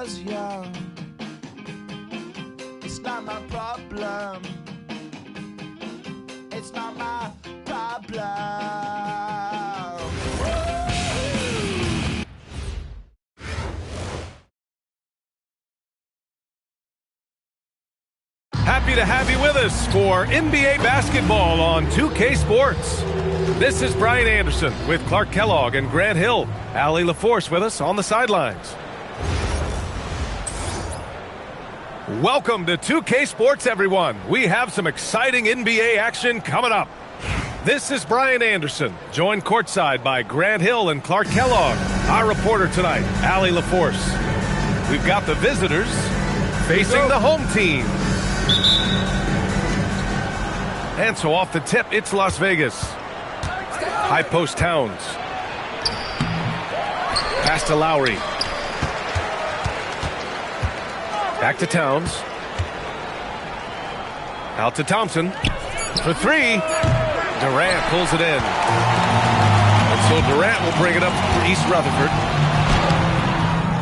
was young. It's not my problem. It's not my problem. Happy to have you with us for NBA basketball on 2K Sports. This is Brian Anderson with Clark Kellogg and Grant Hill. Allie LaForce with us on the sidelines. Welcome to 2K Sports, everyone. We have some exciting NBA action coming up. This is Brian Anderson, joined courtside by Grant Hill and Clark Kellogg. Our reporter tonight, Allie LaForce. We've got the visitors facing the home team. And so off the tip, it's Las Vegas. High post Towns. Pass to Lowry. Back to Towns. Out to Thompson. For three. Durant pulls it in. And so Durant will bring it up for East Rutherford.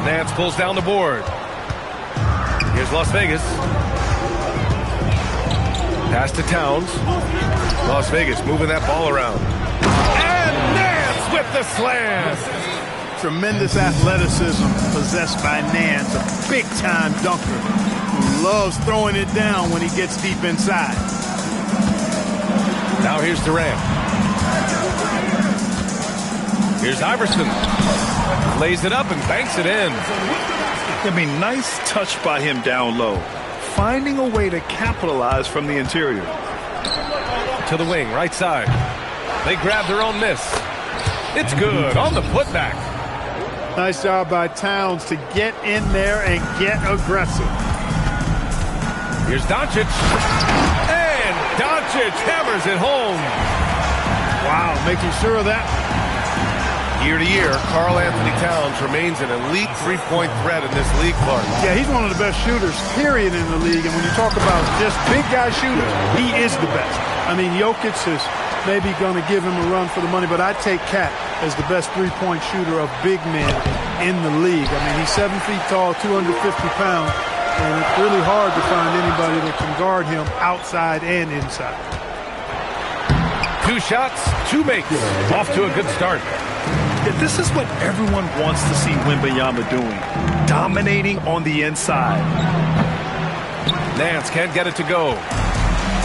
Nance pulls down the board. Here's Las Vegas. Pass to Towns. Las Vegas moving that ball around. And Nance with the slam. Tremendous athleticism possessed by Nance, a big-time dunker who loves throwing it down when he gets deep inside. Now here's Durant. Here's Iverson. Lays it up and banks it in. I mean, nice touch by him down low. Finding a way to capitalize from the interior. To the wing, right side. They grab their own miss. It's good on the putback. Nice job by Towns to get in there and get aggressive. Here's Doncic. And Doncic hammers it home. Wow, making sure of that. Year to year, Karl Anthony Towns remains an elite three-point threat in this league, Clark. Yeah, he's one of the best shooters, period, in the league. And when you talk about just big guy shooters, he is the best. I mean, Jokic is maybe going to give him a run for the money, but I'd take Cat as the best three-point shooter of big men in the league. I mean, he's 7 feet tall, 250 pounds, and it's really hard to find anybody that can guard him outside and inside. 2 shots, 2 makes. Off to a good start. Yeah, this is what everyone wants to see Wembanyama doing. Dominating on the inside. Nance can't get it to go.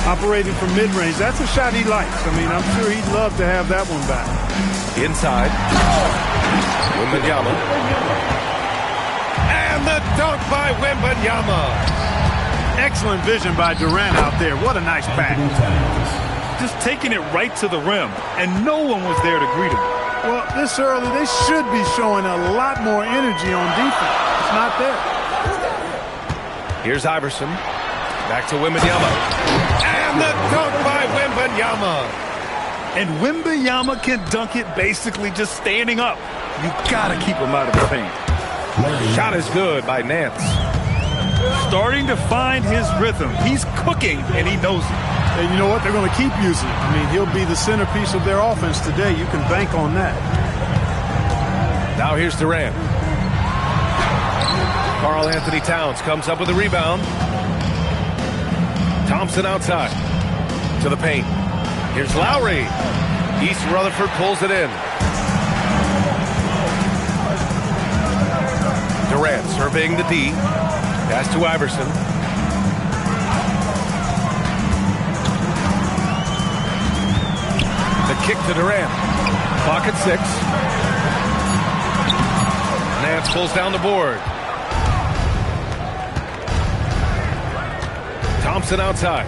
Operating from mid-range, that's a shot he likes. I mean, I'm sure he'd love to have that one back. Inside. Wembanyama. And the dunk by Wembanyama. Excellent vision by Durant out there. What a nice pass. Just taking it right to the rim, and no one was there to greet him. Well, this early, they should be showing a lot more energy on defense. It's not there. Here's Iverson. Back to Wembanyama. And the dunk by Wembanyama. And Wembanyama can dunk it basically just standing up. You gotta keep him out of the paint. Shot is good by Nance. Starting to find his rhythm. He's cooking, and he knows it. And you know what? They're going to keep using it. I mean, he'll be the centerpiece of their offense today. You can bank on that. Now here's Durant. Karl Anthony Towns comes up with a rebound. Thompson outside. To the paint. Here's Lowry. East Rutherford pulls it in. Durant surveying the D. Pass to Iverson. The kick to Durant. Clock at 6. Nance pulls down the board. Thompson outside.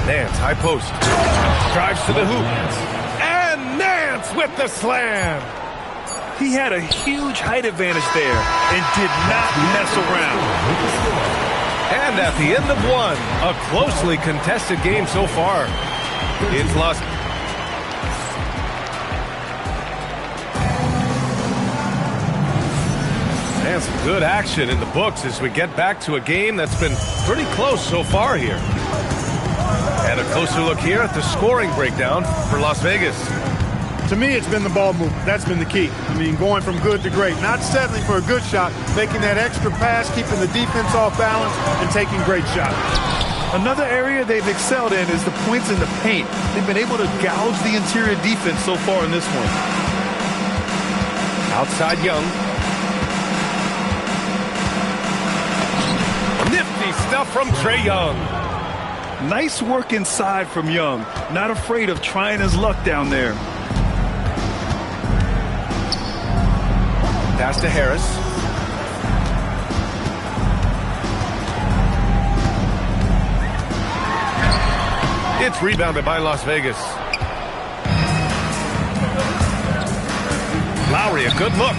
Nance, high post. Drives to the hoop. And Nance with the slam. He had a huge height advantage there and did not mess around. And at the end of one, a closely contested game so far. It's lost. And some good action in the books as we get back to a game that's been pretty close so far here. And a closer look here at the scoring breakdown for Las Vegas. To me, it's been the ball movement. That's been the key. I mean, going from good to great. Not settling for a good shot, making that extra pass, keeping the defense off balance, and taking great shots. Another area they've excelled in is the points in the paint. They've been able to gouge the interior defense so far in this one. Outside Young. Nifty stuff from Trae Young. Nice work inside from Young. Not afraid of trying his luck down there. Pass to Harris. It's rebounded by Las Vegas. Lowry, a good look.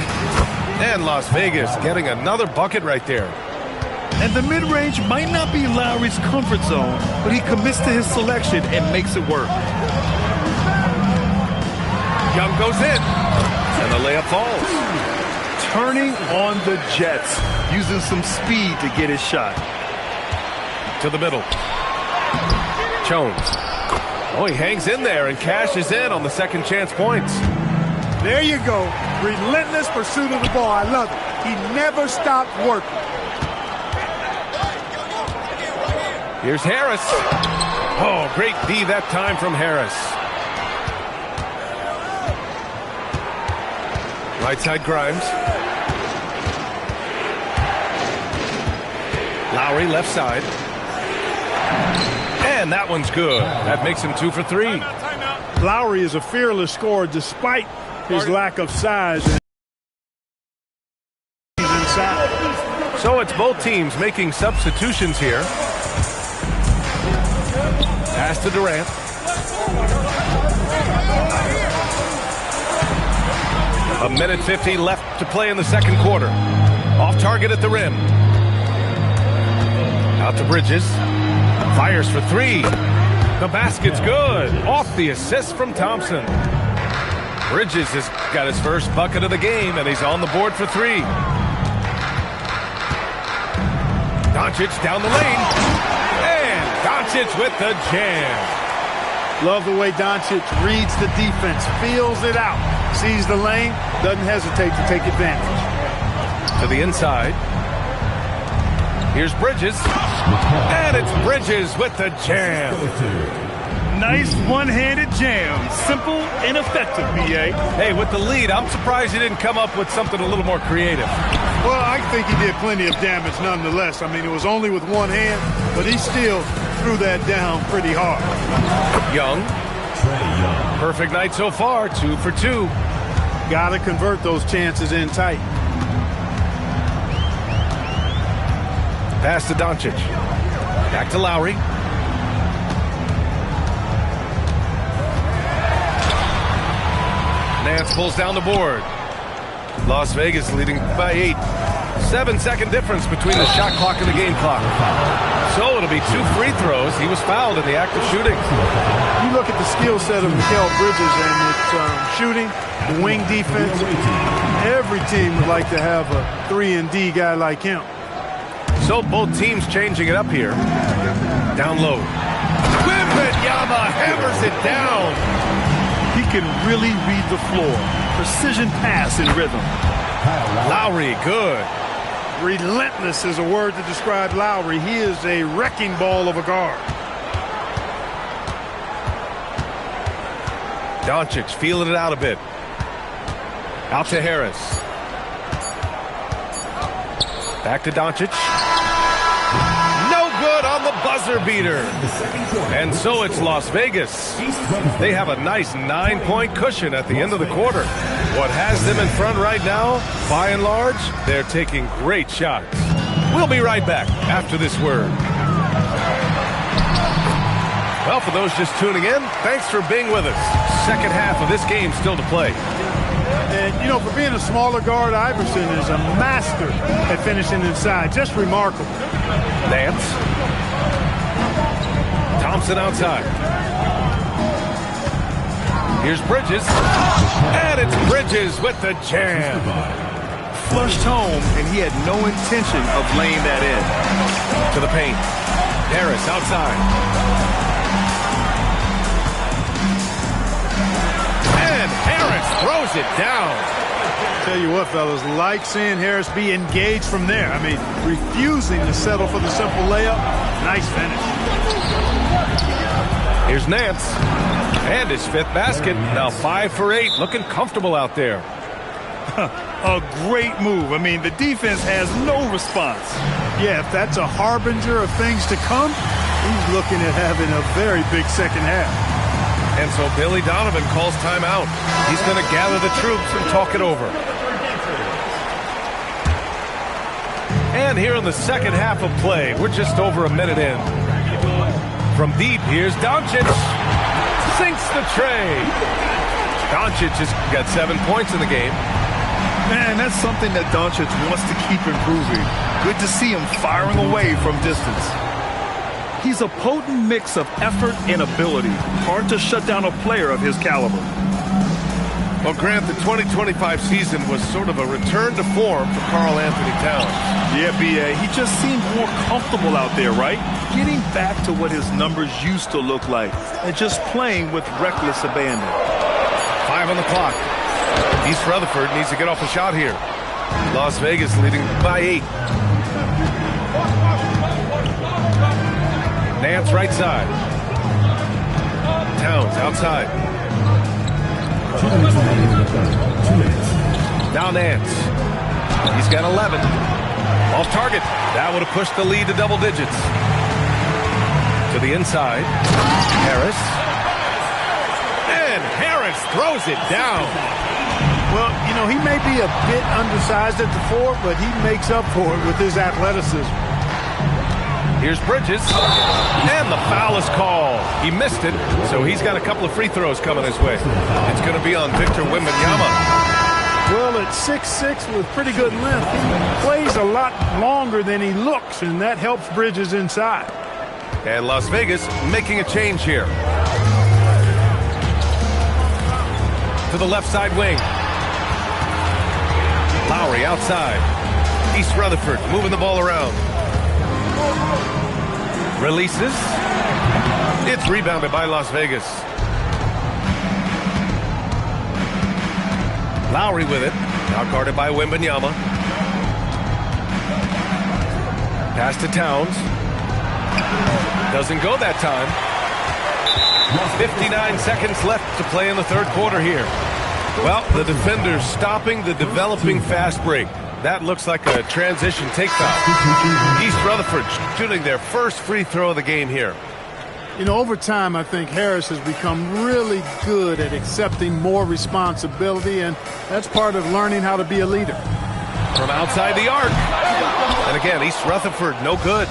And Las Vegas getting another bucket right there. And the mid-range might not be Lowry's comfort zone, but he commits to his selection and makes it work. Young goes in. And the layup falls. Turning on the Jets, using some speed to get his shot. To the middle. Jones. Oh, he hangs in there and cashes in on the second chance points. There you go. Relentless pursuit of the ball. I love it. He never stopped working. Here's Harris. Oh, great D that time from Harris. Right side Grimes. Lowry left side. And that one's good. That makes him 2 for 3. Lowry is a fearless scorer despite his lack of size. He's inside. So it's both teams making substitutions here. Pass to Durant. A minute 50 left to play in the second quarter. Off target at the rim. Out to Bridges. Fires for 3. The basket's good. Off the assist from Thompson. Bridges has got his first bucket of the game, and he's on the board for 3. Doncic down the lane. And Doncic with the jam. Love the way Doncic reads the defense, feels it out, sees the lane, doesn't hesitate to take advantage. To the inside. Here's Bridges. And it's Bridges with the jam. Nice one-handed jam. Simple and effective, B.A. Hey, with the lead, I'm surprised he didn't come up with something a little more creative. Well, I think he did plenty of damage nonetheless. I mean, it was only with one hand, but he still threw that down pretty hard. Young. Perfect night so far, 2 for 2. Got to convert those chances in tight. Pass to Doncic. Back to Lowry. Nance pulls down the board. Las Vegas leading by 8. 7-second difference between the shot clock and the game clock. So it'll be 2 free throws. He was fouled in the act of shooting. You look at the skill set of Mikal Bridges and it's shooting, the wing defense. Every team would like to have a 3-and-D guy like him. So both teams changing it up here. Down low. Wembanyama hammers it down. He can really read the floor. Precision pass in rhythm. Lowry, good. Relentless is a word to describe Lowry. He is a wrecking ball of a guard. Doncic feeling it out a bit. Out to Harris. Back to Doncic. No good on the buzzer beater. And so it's Las Vegas. They have a nice 9-point cushion at the end of the quarter. What has them in front right now, by and large, they're taking great shots. We'll be right back after this word. Well, for those just tuning in, thanks for being with us. Second half of this game still to play. And, you know, for being a smaller guard, Iverson is a master at finishing inside. Just remarkable. Nance. Thompson outside. Here's Bridges. And it's Bridges with the jam. Flushed home, and he had no intention of laying that in. To the paint. Harris outside. And Harris Harris throws it down. Tell you what, fellas, like seeing Harris be engaged from there. I mean, refusing to settle for the simple layup. Nice finish. Here's Nance. And his 5th basket. Now 5 for 8. Looking comfortable out there. A great move. I mean, the defense has no response. Yeah, if that's a harbinger of things to come, he's looking at having a very big second half. And so Billy Donovan calls timeout. He's going to gather the troops and talk it over. And here in the second half of play, we're just over a minute in. From deep, here's Doncic. Sinks the tray. Doncic has got 7 points in the game. Man, that's something that Doncic wants to keep improving. Good to see him firing away from distance. He's a potent mix of effort and ability. Hard to shut down a player of his caliber. Well, Grant, the 2025 season was sort of a return to form for Karl Anthony Towns. Yeah, B.A., he just seemed more comfortable out there, right? Getting back to what his numbers used to look like and just playing with reckless abandon. 5 on the clock. East Rutherford needs to get off a shot here. Las Vegas leading by 8. Nance right side. Towns outside. Now Nance. He's got 11. Off target. That would have pushed the lead to double digits. To the inside. Harris. And Harris throws it down. Well, you know, he may be a bit undersized at the 4, but he makes up for it with his athleticism. Here's Bridges. And the foul is called. He missed it, so he's got a couple of free throws coming his way. It's going to be on Victor Wembanyama. Well, at 6'6" with pretty good length, he plays a lot longer than he looks, and that helps Bridges inside. And Las Vegas making a change here. To the left side wing. Lowry outside. East Rutherford moving the ball around. Releases. It's rebounded by Las Vegas. Lowry with it. Now guarded by Wembanyama. Pass to Towns. Doesn't go that time. 59 seconds left to play in the third quarter here. Well, the defender's stopping the developing fast break. That looks like a transition take foul. East Rutherford shooting their first free throw of the game here. You know, over time, I think Harris has become really good at accepting more responsibility, and that's part of learning how to be a leader. From outside the arc. And again, East Rutherford, no good.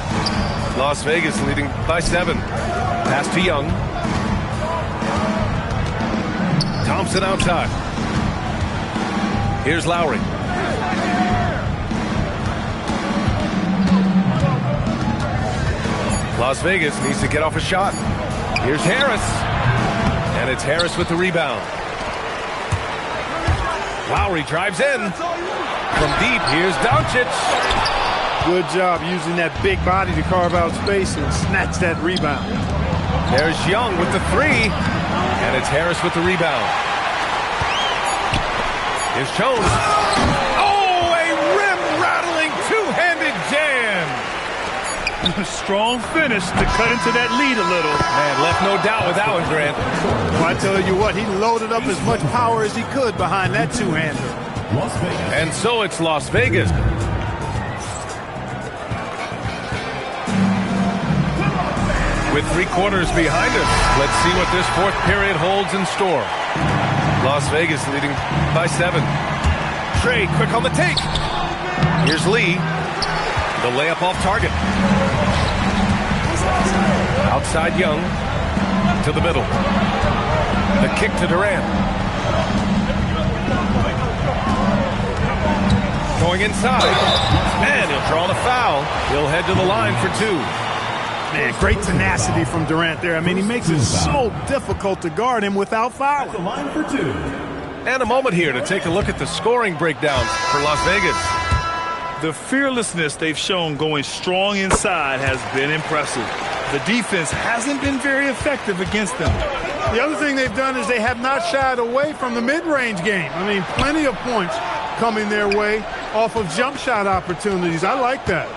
Las Vegas leading by 7. Pass to Young. Thompson outside. Here's Lowry. Las Vegas needs to get off a shot. Here's Harris. And it's Harris with the rebound. Lowry drives in. From deep, here's Doncic. Good job using that big body to carve out space and snatch that rebound. There's Young with the 3. And it's Harris with the rebound. Here's Jones. Oh, a rim-rattling two-handed jam. Strong finish to cut into that lead a little. Man, left no doubt with that one, Grant. Well, I tell you what, he loaded up as much power as he could behind that two-hander. And so it's Las Vegas. With 3 quarters behind us, let's see what this fourth period holds in store. Las Vegas leading by 7. Trey quick on the take. Here's Lee. The layup off target. Outside Young. To the middle. The kick to Durant. Going inside. And he'll draw the foul. He'll head to the line for 2. Man, great tenacity from Durant there. I mean, he makes it so difficult to guard him without fouling. The line for 2. And a moment here to take a look at the scoring breakdown for Las Vegas. The fearlessness they've shown going strong inside has been impressive. The defense hasn't been very effective against them. The other thing they've done is they have not shied away from the mid-range game. I mean, plenty of points coming their way off of jump shot opportunities. I like that.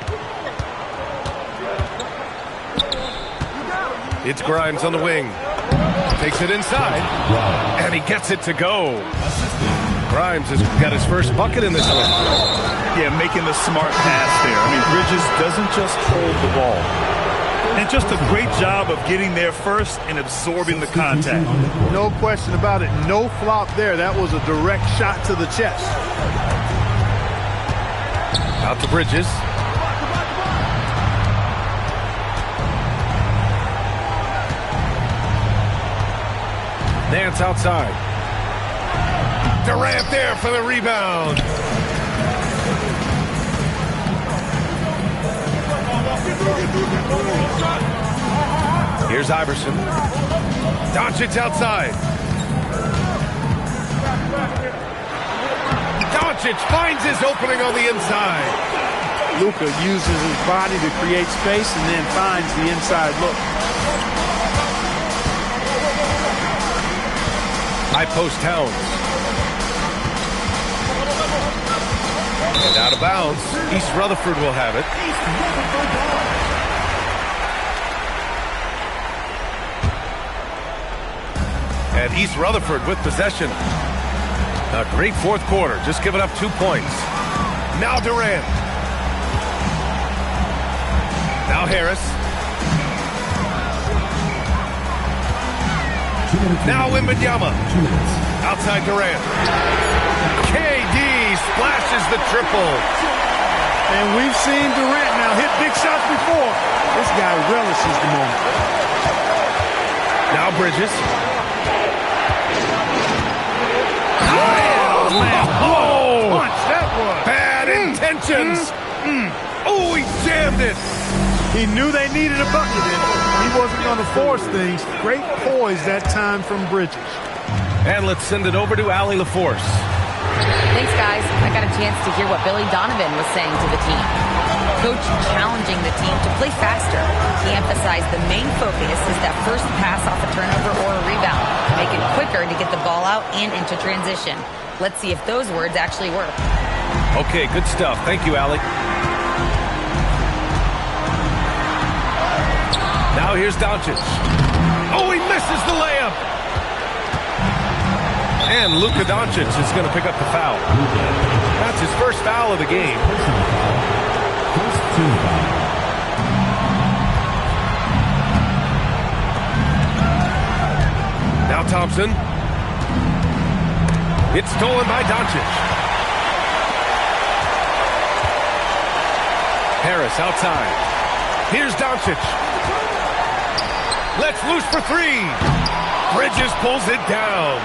It's Grimes on the wing. Takes it inside, and he gets it to go. Grimes has got his first bucket in this one. Yeah, making the smart pass there. I mean, Bridges doesn't just hold the ball. And just a great job of getting there first and absorbing the contact. No question about it. No flop there. That was a direct shot to the chest. Out to Bridges. Nance outside. Durant there for the rebound. Here's Iverson. Doncic outside. Doncic finds his opening on the inside. Luka uses his body to create space and then finds the inside look. High post Towns. And out of bounds. East Rutherford will have it. And East Rutherford with possession. A great fourth quarter. Just giving up 2 points. Now Durant. Now Harris. Now Wembanyama. Outside Durant. KD splashes the triple. And we've seen Durant now hit big shots before. This guy relishes the moment. Now Bridges. Oh, punch that was. Bad intentions. Oh, he jammed it. He knew they needed a bucket in it. He wasn't going to force things. Great poise that time from Bridges. And let's send it over to Allie LaForce. Thanks, guys. I got a chance to hear what Billy Donovan was saying to the team. Coach challenging the team to play faster. He emphasized the main focus is that first pass off a turnover or a rebound. Make it quicker to get the ball out and into transition. Let's see if those words actually work. Okay, good stuff. Thank you, Allie. Now here's Doncic. Oh, he misses the layup. And Luka Doncic is going to pick up the foul. That's his first foul of the game. Now Thompson. It's stolen by Doncic. Harris outside. Here's Doncic. Let's loose for three. Bridges pulls it down.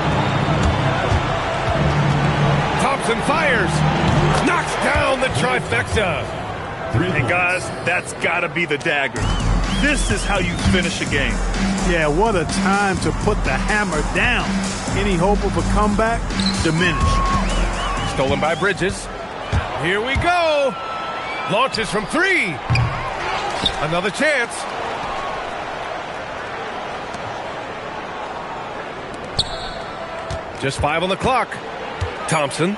Thompson fires. Knocks down the trifecta. And guys, that's got to be the dagger. This is how you finish a game. Yeah, what a time to put the hammer down. Any hope of a comeback? Diminished. Stolen by Bridges. Here we go. Launches from three. Another chance. Just 5 on the clock. Thompson.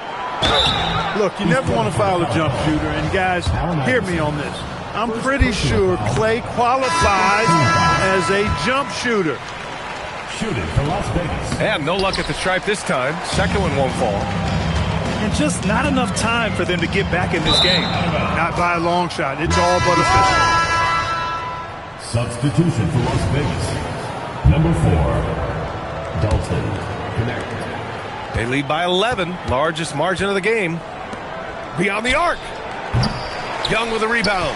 Look, you never want to foul a jump shooter. And guys, hear me on this. I'm pretty sure Clay qualifies as a jump shooter. Shooting for Las Vegas. And no luck at the stripe this time. Second one won't fall. And just not enough time for them to get back in this game. Not by a long shot. It's all but official. Substitution for Las Vegas. Number 4, Dalton. Connected. They lead by 11. Largest margin of the game. Beyond the arc. Young with a rebound.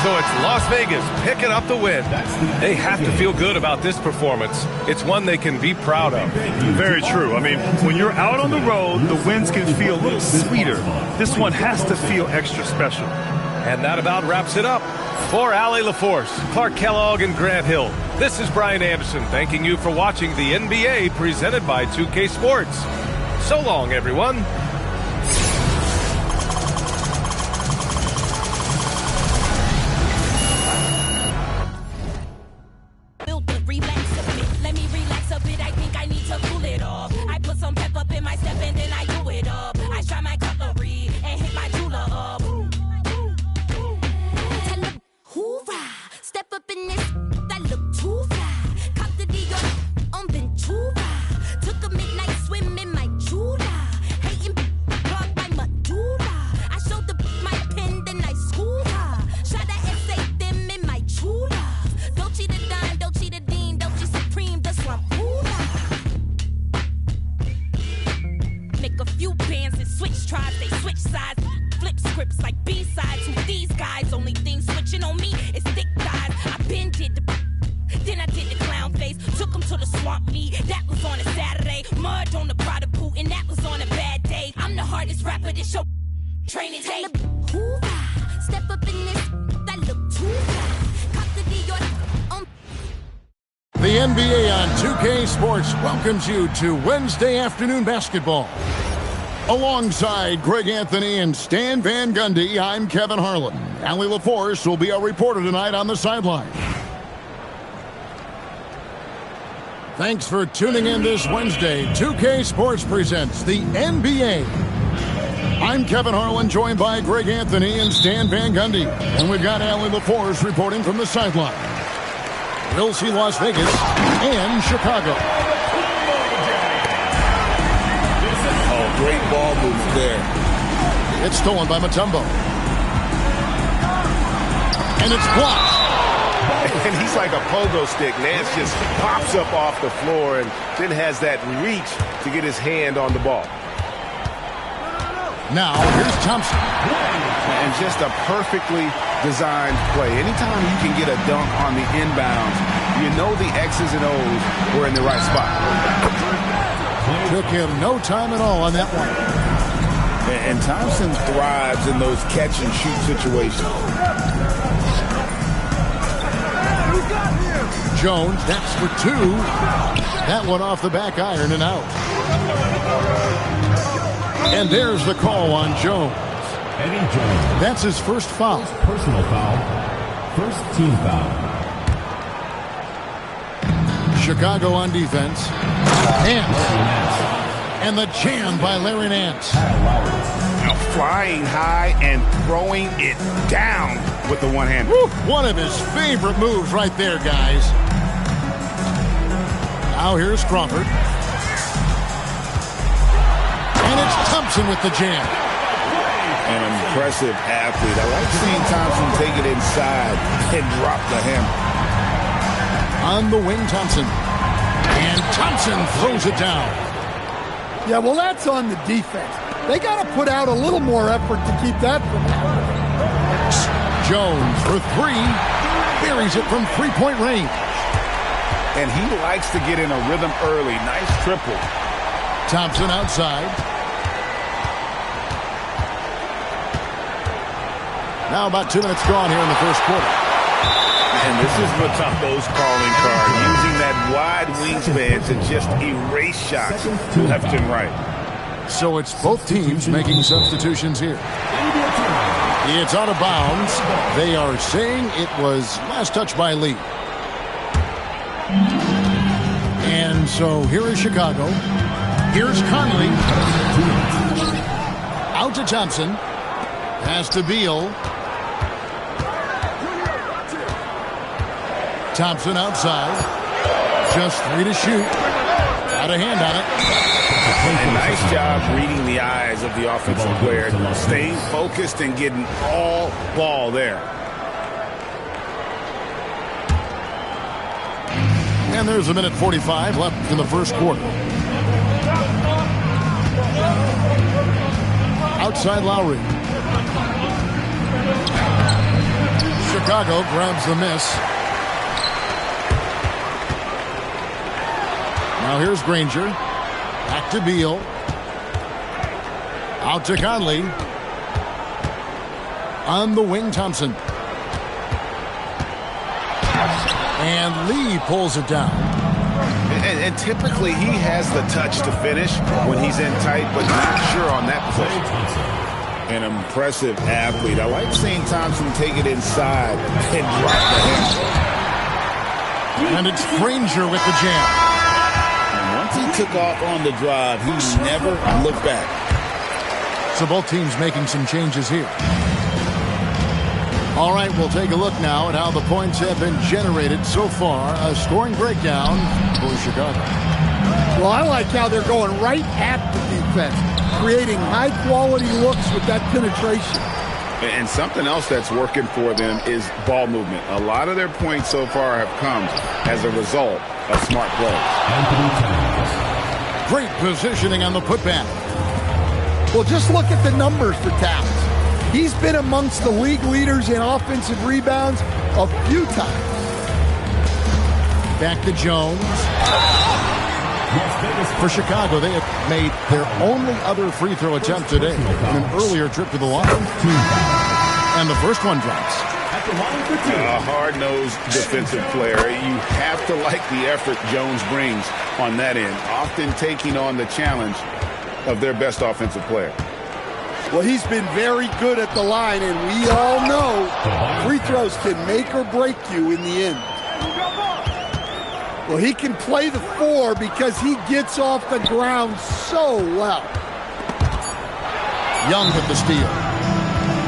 So it's Las Vegas picking up the win. They have to feel good about this performance. It's one they can be proud of. Very true. I mean, when you're out on the road, the wins can feel a little sweeter. This one has to feel extra special. And that about wraps it up. For Allie LaForce, Clark Kellogg, and Grant Hill, this is Brian Anderson thanking you for watching the NBA presented by 2K Sports. So long, everyone. swamp me. That was on a Saturday. Mud on the Prada boot, and that was on a bad day. I'm the hardest rapper this show training day. Step up in this, that look too fly. Cop the Dior, The NBA on 2K Sports welcomes you to Wednesday afternoon basketball. Alongside Greg Anthony and Stan Van Gundy, I'm Kevin Harlan. Allie LaForce will be our reporter tonight on the sideline. Thanks for tuning in this Wednesday. 2K Sports presents the NBA. I'm Kevin Harlan, joined by Greg Anthony and Stan Van Gundy. And we've got Allie LaForce reporting from the sideline. We'll see Las Vegas and Chicago. Oh, great ball move there. It's stolen by Mutombo. And it's blocked. And he's like a pogo stick. Nance just pops up off the floor and then has that reach to get his hand on the ball. Now, here's Thompson. And just a perfectly designed play. Anytime you can get a dunk on the inbounds, you know the X's and O's were in the right spot. Took him no time at all on that one. And Thompson thrives in those catch-and-shoot situations. Jones, that's for two. That one off the back iron and out. And there's the call on Jones. Eddie Jones. That's his first foul. Personal foul. First team foul. Chicago on defense. Nance. And the jam by Larry Nance. Now flying high and throwing it down with the one-hander. One of his favorite moves right there, guys. Now here's Crawford. And it's Thompson with the jam. An impressive athlete. I like seeing Thompson take it inside and drop the hammer. On the wing, Thompson. And Thompson throws it down. Yeah, well, that's on the defense. They got to put out a little more effort to keep that from happening. Jones for three. Buries it from three-point range. And he likes to get in a rhythm early. Nice triple. Thompson outside. Now about 2 minutes gone here in the first quarter. And this is Mutombo's calling card, using that wide wingspan to just erase shots left and right. So it's both teams making substitutions here. It's out of bounds. They are saying it was last touch by Lee. And so here is Chicago. Here's Conley. Out to Thompson. Pass to Beal. Thompson outside. Just 3 to shoot. Got a hand on it. And nice job reading the eyes of the offensive player. Staying focused and getting all ball there. And there's 1:45 left in the first quarter. Outside Lowry. Chicago grabs the miss. Now here's Granger. Back to Beal. Out to Conley. On the wing, Thompson. And Lee pulls it down. And typically he has the touch to finish when he's in tight, but not sure on that position. An impressive athlete. I like seeing Thompson take it inside and drop the hammer. And it's Granger with the jam. Once he took off on the drive, he never looked back. So both teams making some changes here. All right, we'll take a look now at how the points have been generated so far. A scoring breakdown for Chicago. Well, I like how they're going right at the defense, creating high-quality looks with that penetration. And something else that's working for them is ball movement. A lot of their points so far have come as a result of smart plays. Great positioning on the putback. Well, just look at the numbers for Towns. He's been amongst the league leaders in offensive rebounds a few times. Back to Jones. For Chicago, they have made their only other free throw attempt today on an earlier trip to the line. And the first one drops. A hard-nosed defensive player. You have to like the effort Jones brings on that end, often taking on the challenge of their best offensive player. Well, he's been very good at the line, and we all know free throws can make or break you in the end. Well, he can play the 4 because he gets off the ground so well. Young with the steal.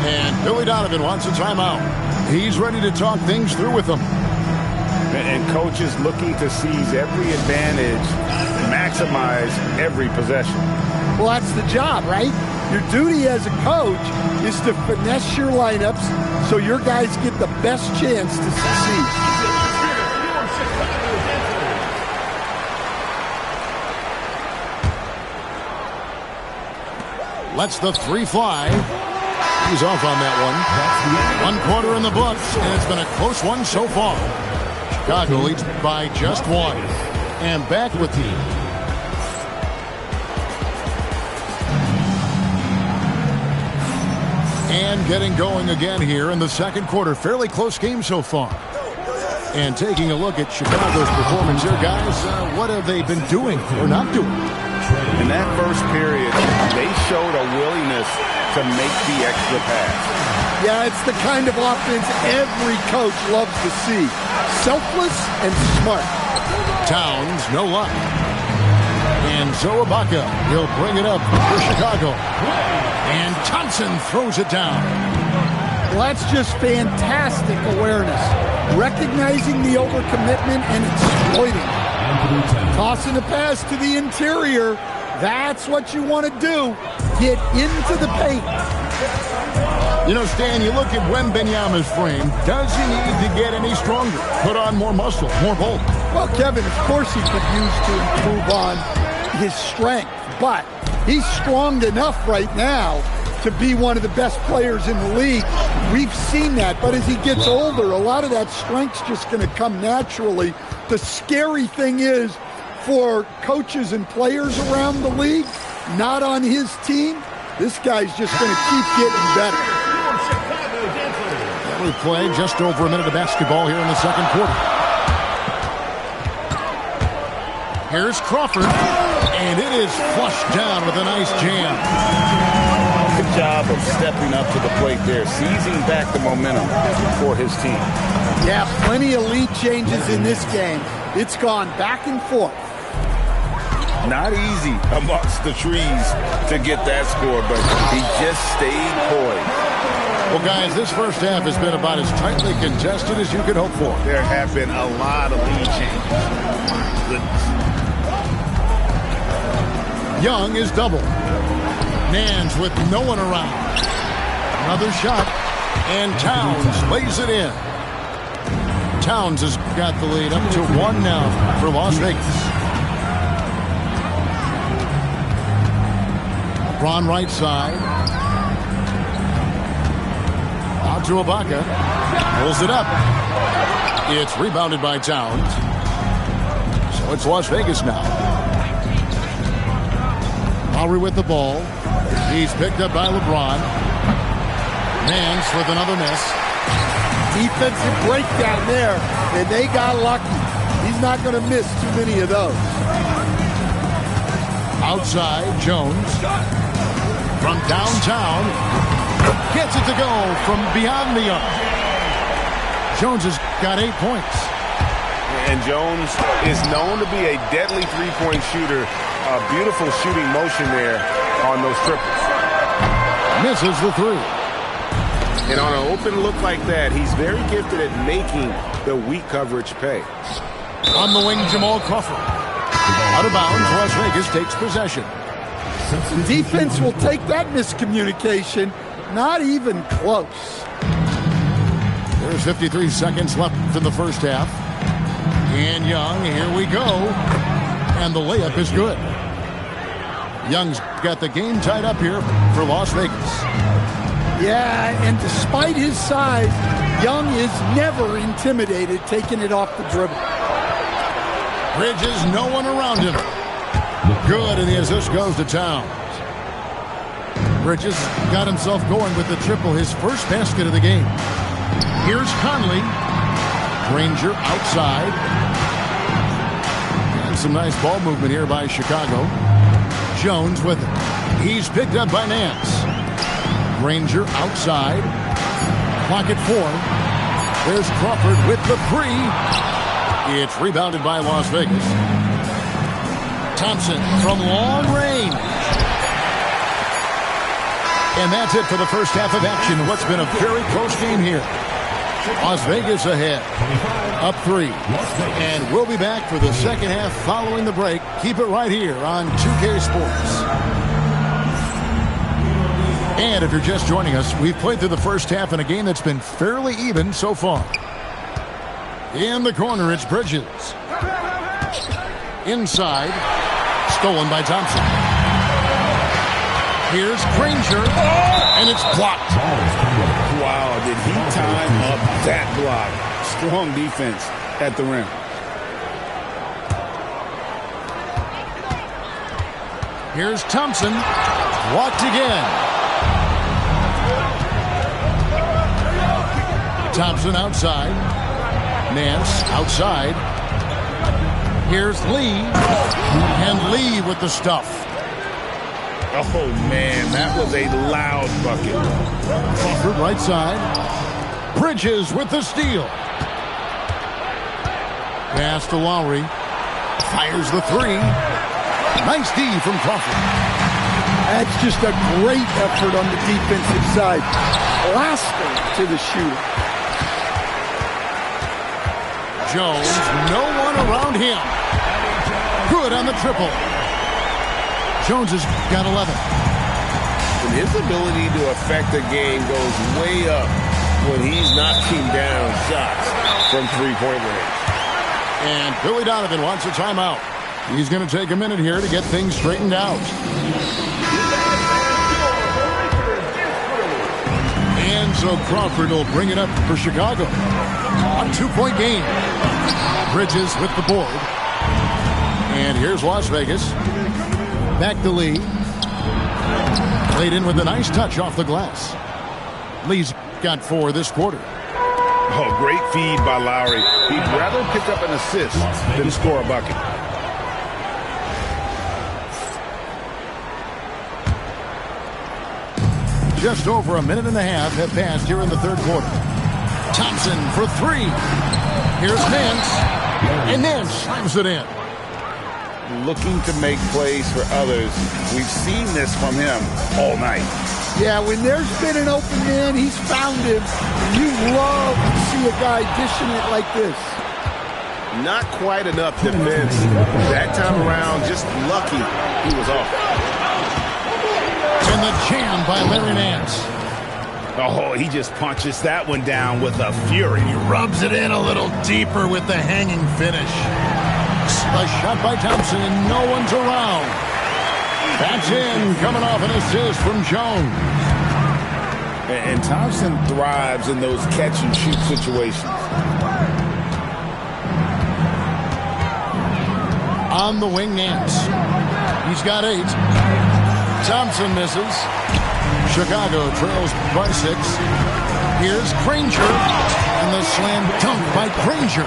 And Billy Donovan wants a timeout. He's ready to talk things through with them. And coaches looking to seize every advantage, maximize every possession. Well, that's the job, right? Your duty as a coach is to finesse your lineups so your guys get the best chance to succeed. Lets the 3 fly. He's off on that one. 1 quarter in the books, and it's been a close one so far. Chicago leads by just 1. And back with you. And getting going again here in the second quarter. Fairly close game so far. And taking a look at Chicago's performance here, guys, what have they been doing or not doing? In that first period, they showed a willingness to make the extra pass. Yeah, it's the kind of offense every coach loves to see. Selfless and smart. Towns, no luck. And so Ibaka will bring it up for Chicago. And Thompson throws it down. Well, that's just fantastic awareness. Recognizing the overcommitment and exploiting. Tossing the pass to the interior. That's what you want to do. Get into the paint. You know, Stan, you look at Wembanyama's frame. Does he need to get any stronger? Put on more muscle, more bulk? Well, Kevin, of course he could use to improve on his strength. But he's strong enough right now to be one of the best players in the league. We've seen that. But as he gets older, a lot of that strength's just going to come naturally. The scary thing is, for coaches and players around the league, not on his team, this guy's just going to keep getting better. We play just over a minute of basketball here in the second quarter. Here's Crawford, and it is flushed down with a nice jam. Good job of stepping up to the plate there, seizing back the momentum for his team. Yeah, plenty of lead changes in this game. It's gone back and forth. Not easy amongst the trees to get that score, but he just stayed poised. Well, guys, this first half has been about as tightly contested as you could hope for. There have been a lot of lead changes. Goodness. Young is double. Nance with no one around. Another shot, and Towns lays it in. Towns has got the lead up to 1 now for Las Vegas. LeBron right side. Out to Ibaka. Pulls it up. It's rebounded by Towns. So it's Las Vegas now. Lowry with the ball. He's picked up by LeBron. Nance with another miss. Defensive breakdown there, and they got lucky. He's not going to miss too many of those. Outside, Jones. From downtown. Gets it to go from beyond the arc. Jones has got 8 points. And Jones is known to be a deadly three-point shooter. A beautiful shooting motion there on those triples. Misses the 3. And on an open look like that, he's very gifted at making the weak coverage pay. On the wing, Jamal Crawford. Out of bounds, Las Vegas takes possession. The defense will take that miscommunication. Not even close. There's 53 seconds left in the first half. And Young, here we go. And the layup is good. Young's got the game tied up here for Las Vegas. Yeah, and despite his size, Young is never intimidated taking it off the dribble. Bridges, no one around him. Good, and the assist goes to Towns. Bridges got himself going with the triple, his first basket of the game. Here's Conley. Granger outside. And some nice ball movement here by Chicago. Jones with it. He's picked up by Nance. Granger outside. Clock at 4. There's Crawford with the 3. It's rebounded by Las Vegas. Thompson from long range. And that's it for the first half of action. What's been a very close game here. Las Vegas ahead. Up 3. And we'll be back for the second half following the break. Keep it right here on 2K Sports. And if you're just joining us, we've played through the first half in a game that's been fairly even so far. In the corner, it's Bridges. Inside. Stolen by Thompson. Here's Granger. And it's blocked. Wow, did he time up that block? Strong defense at the rim. Here's Thompson. Blocked again. Thompson outside. Nance outside. Here's Lee. And Lee with the stuff. Oh, man, that was a loud bucket. Crawford right side. Bridges with the steal. Pass to Lowry. Fires the 3. Nice D from Crawford. That's just a great effort on the defensive side. Blasting to the shooter. Jones, no one around him. Good on the triple. Jones has got 11. And his ability to affect the game goes way up when he's knocking down shots from three-point range. And Billy Donovan wants a timeout. He's going to take a minute here to get things straightened out. And so Crawford will bring it up for Chicago. A 2-point game. Bridges with the board. And here's Las Vegas. Back to Lee. Played in with a nice touch off the glass. Lee's got 4 this quarter. Oh, great feed by Lowry. He'd rather pick up an assist than score a bucket. Just over a minute and a half have passed here in the third quarter. Thompson for 3. Here's Nance. And Nance slams it in. Looking to make plays for others. We've seen this from him all night. Yeah, when there's been an open man, he's found him. You love to see a guy dishing it like this. Not quite enough defense. That time around, just lucky he was off. And the jam by Larry Nance. Oh, he just punches that one down with a fury. He rubs it in a little deeper with the hanging finish. A shot by Thompson, and no one's around. That's in, coming off an assist from Jones. And Thompson thrives in those catch-and-shoot situations. On the wing, Nance. He's got 8. Thompson misses. Chicago trails by 6. Here's Granger. And the slam dunk by Granger.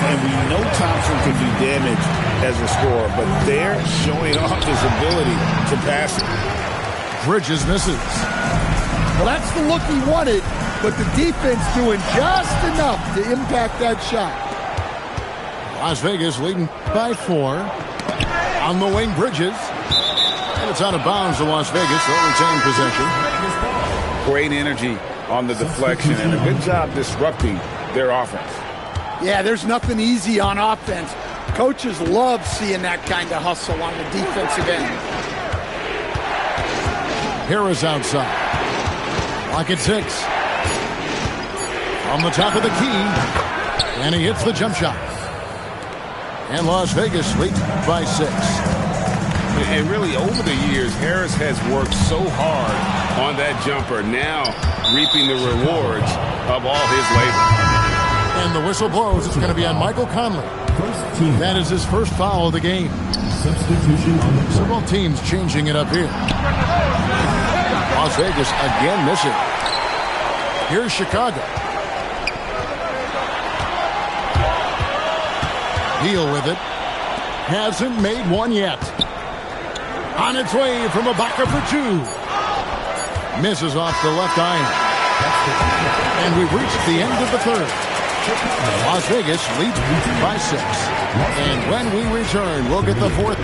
And we know Thompson can do damage as a scorer, but they're showing off his ability to pass it. Bridges misses. Well, that's the look he wanted, but the defense doing just enough to impact that shot. Las Vegas leading by 4. On the wing, Bridges. And it's out of bounds to Las Vegas. They'll retain possession. Great energy on the deflection and a good job disrupting their offense. Yeah, there's nothing easy on offense. Coaches love seeing that kind of hustle on the defensive end. Harris outside. Clock at 6. On the top of the key. And he hits the jump shot. And Las Vegas leads by 6. And really, over the years, Harris has worked so hard on that jumper, now reaping the rewards of all his labor. And the whistle blows. It's going to be on Michael Conley. That is his first foul of the game. Substitution on the Several teams changing it up here. Las Vegas again missing. Here's Chicago. Deal with it. Hasn't made one yet. On its way from Ibaka for two. Misses off the left iron. And we've reached the end of the third. Las Vegas leads by 6. And when we return, we'll get the fourth.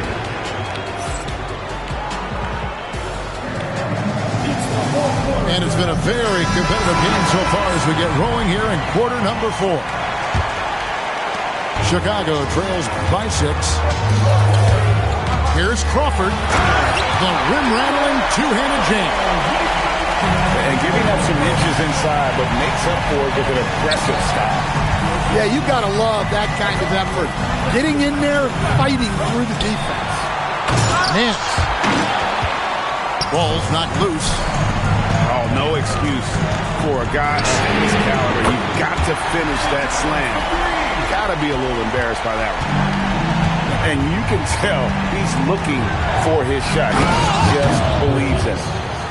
And it's been a very competitive game so far as we get rolling here in quarter number 4. Chicago trails by 6. Here's Crawford. The rim-rattling two-handed jam. And giving up some inches inside, but makes up for it with an aggressive style. Yeah, you got to love that kind of effort. Getting in there, fighting through the defense. Nance. Ball's not loose. Oh, no excuse for a guy of his caliber. You've got to finish that slam. You got to be a little embarrassed by that one. And you can tell he's looking for his shot. He just believes it.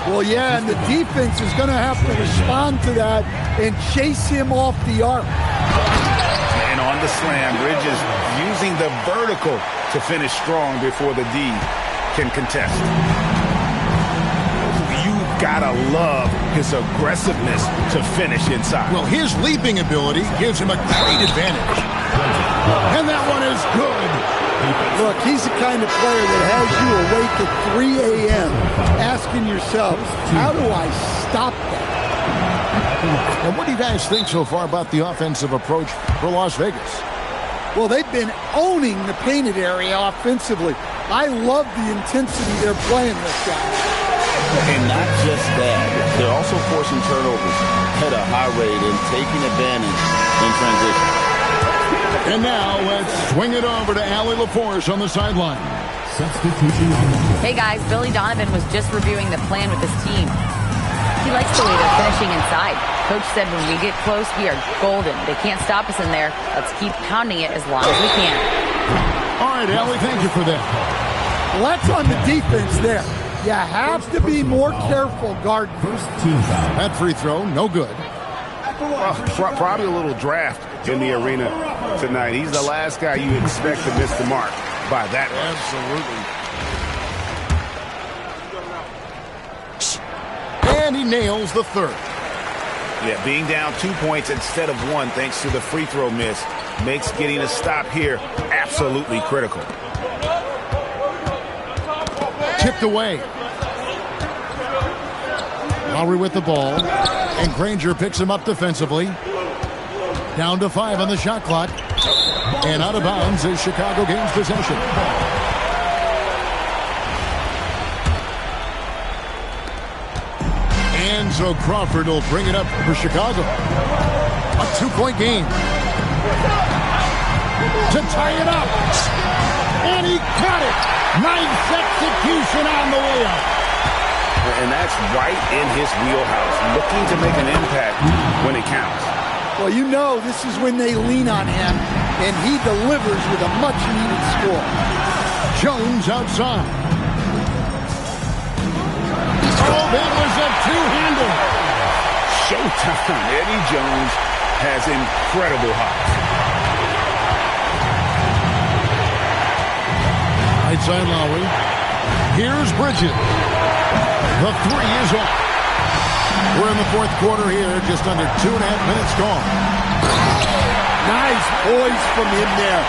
Well, yeah, and the defense is going to have to respond to that and chase him off the arc. And on the slam, Bridges using the vertical to finish strong before the D can contest. You've got to love his aggressiveness to finish inside. Well, his leaping ability gives him a great advantage. And that one is good. Look, he's the kind of player that has you awake at 3 a.m. asking yourself, how do I stop that? And what do you guys think so far about the offensive approach for Las Vegas? Well, they've been owning the painted area offensively. I love the intensity they're playing with, guys. And not just that, they're also forcing turnovers at a high rate and taking advantage in transition. And now let's swing it over to Allie LaForce on the sideline. substitution on the court. Hey guys, Billy Donovan was just reviewing the plan with his team. He likes the way they're finishing inside. Coach said when we get close, we are golden. They can't stop us in there. Let's keep pounding it as long as we can. All right, Allie, thank you for that. Well, that's on the defense there. You have to be more careful guarding. First team foul. That free throw, no good. Well, probably a little draft in the arena tonight. He's the last guy you expect to miss the mark by that much. Absolutely. And he nails the third. Yeah, being down 2 points instead of 1 thanks to the free throw miss makes getting a stop here absolutely critical. Tipped away. Lowry with the ball. And Granger picks him up defensively. Down to 5 on the shot clock. And out of bounds as Chicago gains possession. And so Crawford will bring it up for Chicago. A 2-point game. To tie it up. And he got it. Nice execution on the way up. And that's right in his wheelhouse, looking to make an impact when it counts. Well, you know this is when they lean on him, and he delivers with a much-needed score. Jones outside. Oh, that was a two-hander. Showtime. Eddie Jones has incredible hops. Right side Lowry. Here's Bridges. The three is off. We're in the fourth quarter here, just under 2.5 minutes gone. Nice poise from him there.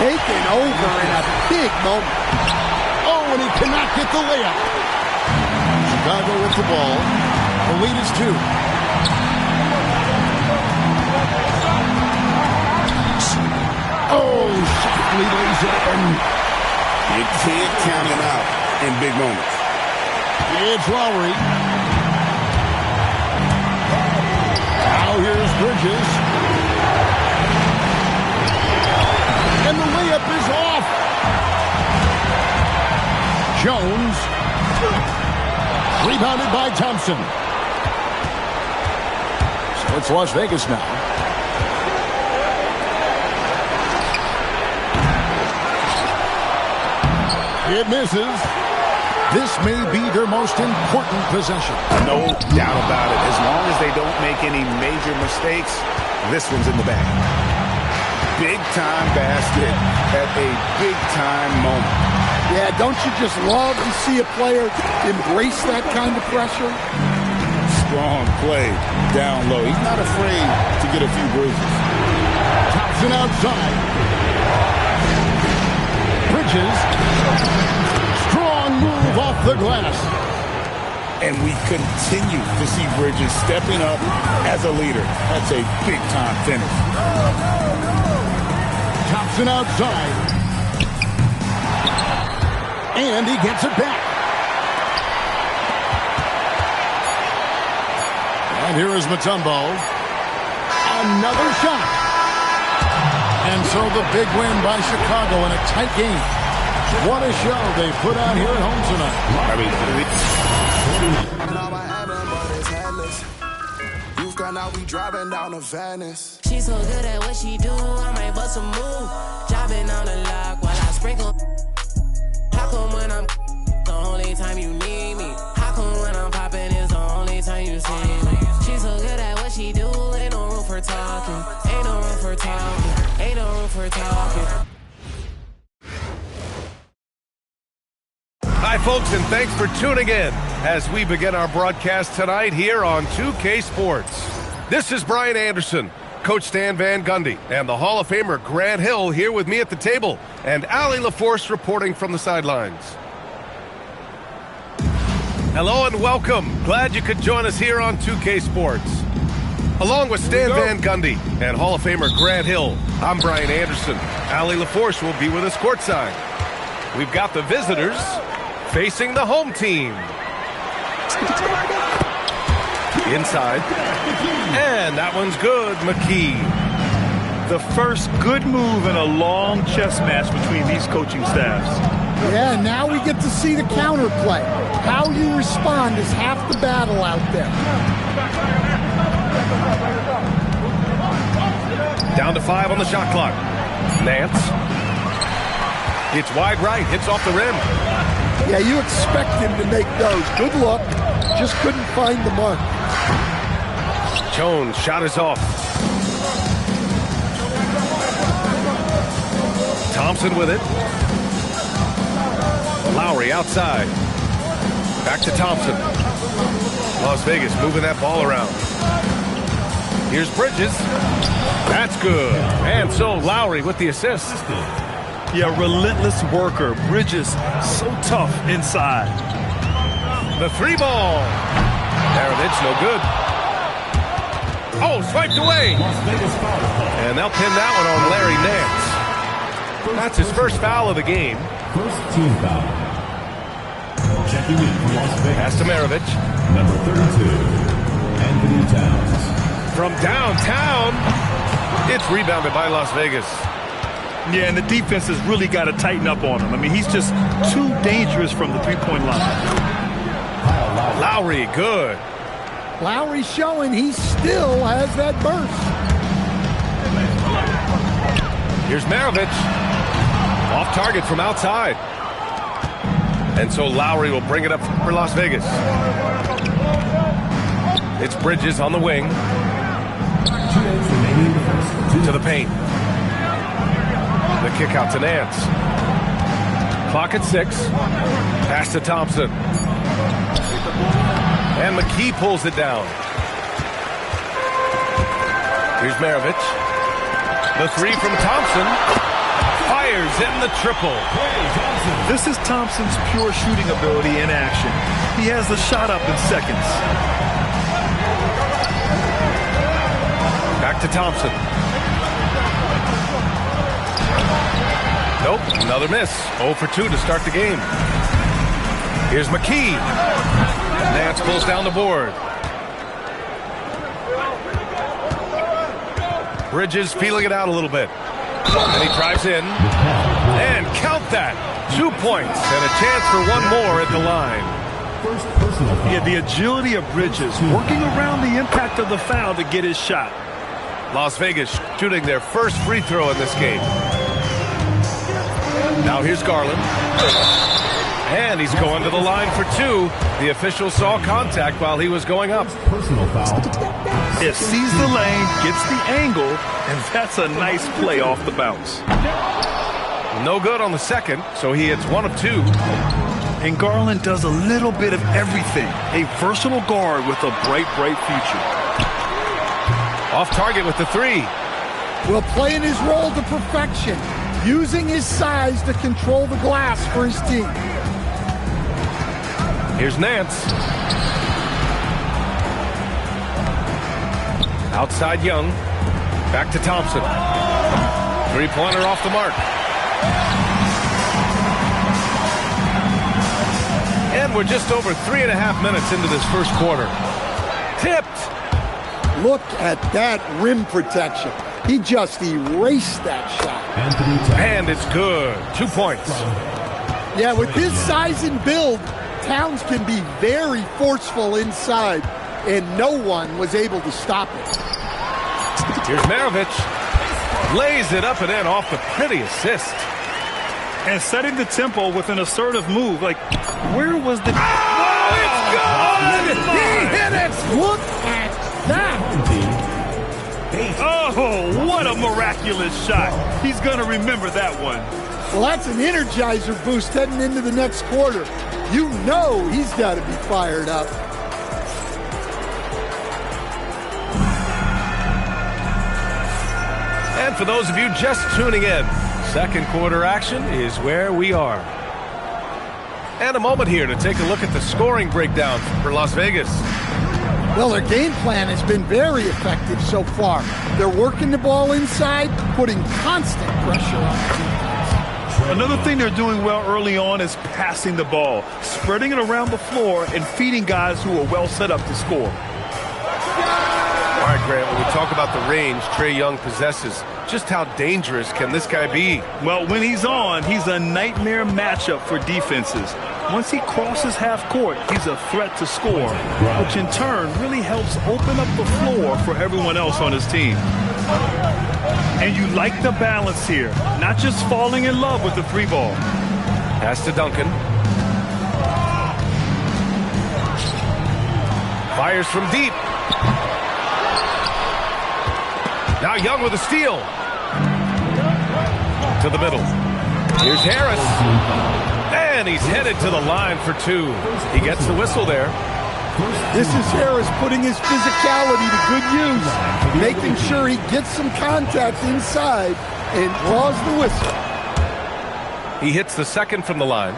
Taking over in a big moment. Oh, and he cannot get the layup. Chicago with the ball. The lead is 2. Oh, softly lays it in. You can't count him out in big moments. It's Lowry. Now here's Bridges. And the layup is off. Jones. Rebounded by Thompson. So it's Las Vegas now. It misses. This may be their most important possession. No doubt about it. As long as they don't make any major mistakes, this one's in the bag. Big-time basket at a big-time moment. Yeah, don't you just love to see a player embrace that kind of pressure? Strong play down low. He's not afraid to get a few bruises. Thompson outside. Bridges. Strong move off the glass. And we continue to see Bridges stepping up as a leader. That's a big-time finish. Thompson outside. And he gets it back. And here is Mutombo. Another shot. And so the big win by Chicago in a tight game. What a show they put on here at home tonight. You've gone out, we driving down to Venice. She's so good at what she do, I might bust a move. Driving on the lock while I sprinkle. How come when I'm the only time you need me? How come when I'm popping is the only time you see me? She's so good at what she do, ain't no room for talking. Ain't no room for talking. Ain't no room for talking. Hi, folks, and thanks for tuning in as we begin our broadcast tonight here on 2K Sports. This is Brian Anderson, Coach Stan Van Gundy, and the Hall of Famer Grant Hill here with me at the table, and Allie LaForce reporting from the sidelines. Hello and welcome. Glad you could join us here on 2K Sports. Along with Stan Van Gundy and Hall of Famer Grant Hill, I'm Brian Anderson. Allie LaForce will be with us courtside. We've got the visitors facing the home team. Inside. And that one's good, McKee. The first good move in a long chess match between these coaching staffs. Yeah, now we get to see the counterplay. How you respond is half the battle out there. Down to 5 on the shot clock. Nance. It's wide right, hits off the rim. Yeah, you expect him to make those. Good luck. Just couldn't find the mark. Jones, shot is off. Thompson with it. Lowry outside. Back to Thompson. Las Vegas moving that ball around. Here's Bridges. That's good. And so Lowry with the assist. Yeah, relentless worker. Bridges, so tough inside. The three ball. Maravich, no good. Oh, swiped away. And they'll pin that one on Larry Nance. That's his first foul of the game. First team foul. Checking in for Las Vegas. Pass to Maravich. Number 32, Anthony Towns. From downtown, it's rebounded by Las Vegas. Yeah, and the defense has really got to tighten up on him. I mean, he's just too dangerous from the three-point line. Lowry, good. Lowry showing he still has that burst. Here's Maravich. Off target from outside. And so Lowry will bring it up for Las Vegas. It's Bridges on the wing. To the paint. The kick out to Nance. Clock at 6. Pass to Thompson. And McKee pulls it down. Here's Maravich. The three from Thompson. Fires in the triple. This is Thompson's pure shooting ability in action. He has the shot up in seconds. Back to Thompson. Nope, another miss. 0 for 2 to start the game. Here's McKee. Nance pulls down the board. Bridges feeling it out a little bit. And he drives in. And count that. 2 points and a chance for one more at the line. Yeah, the agility of Bridges, working around the impact of the foul to get his shot. Las Vegas shooting their first free throw in this game. Now here's Garland. And he's going to the line for two. The official saw contact while he was going up. Personal foul. It sees the lane, gets the angle, and that's a nice play off the bounce. No good on the second, so he hits one of two. And Garland does a little bit of everything. A versatile guard with a bright, bright future. Off target with the three. Will playing his role to perfection, using his size to control the glass for his team. Here's Nance. Outside Young. Back to Thompson. Three-pointer off the mark. And we're just over 3.5 minutes into this first quarter. Tipped. Look at that rim protection. He just erased that shot. And it's good. 2 points. Yeah, with his size and build, Towns can be very forceful inside, and no one was able to stop it. Here's Maravich. Lays it up and in off the pretty assist. And setting the tempo with an assertive move. Like, where was the... Oh, it's good! He hit it! Look at that! Oh, what a miraculous shot. He's going to remember that one. Well, that's an energizer boost heading into the next quarter. You know he's got to be fired up. And for those of you just tuning in, second quarter action is where we are. And a moment here to take a look at the scoring breakdown for Las Vegas. Well, their game plan has been very effective so far. They're working the ball inside, putting constant pressure on the defense. Another thing they're doing well early on is passing the ball, spreading it around the floor and feeding guys who are well set up to score. All right, Grant, when we talk about the range Trae Young possesses, just how dangerous can this guy be? Well, when he's on, he's a nightmare matchup for defenses. Once he crosses half court, he's a threat to score, which in turn really helps open up the floor for everyone else on his team. And you like the balance here, not just falling in love with the three ball. Pass to Duncan. Fires from deep. Now Young with a steal. To the middle. Here's Harris. And he's headed to the line for two. He gets the whistle there. This is Harris putting his physicality to good use, making sure he gets some contact inside and draws the whistle. He hits the second from the line.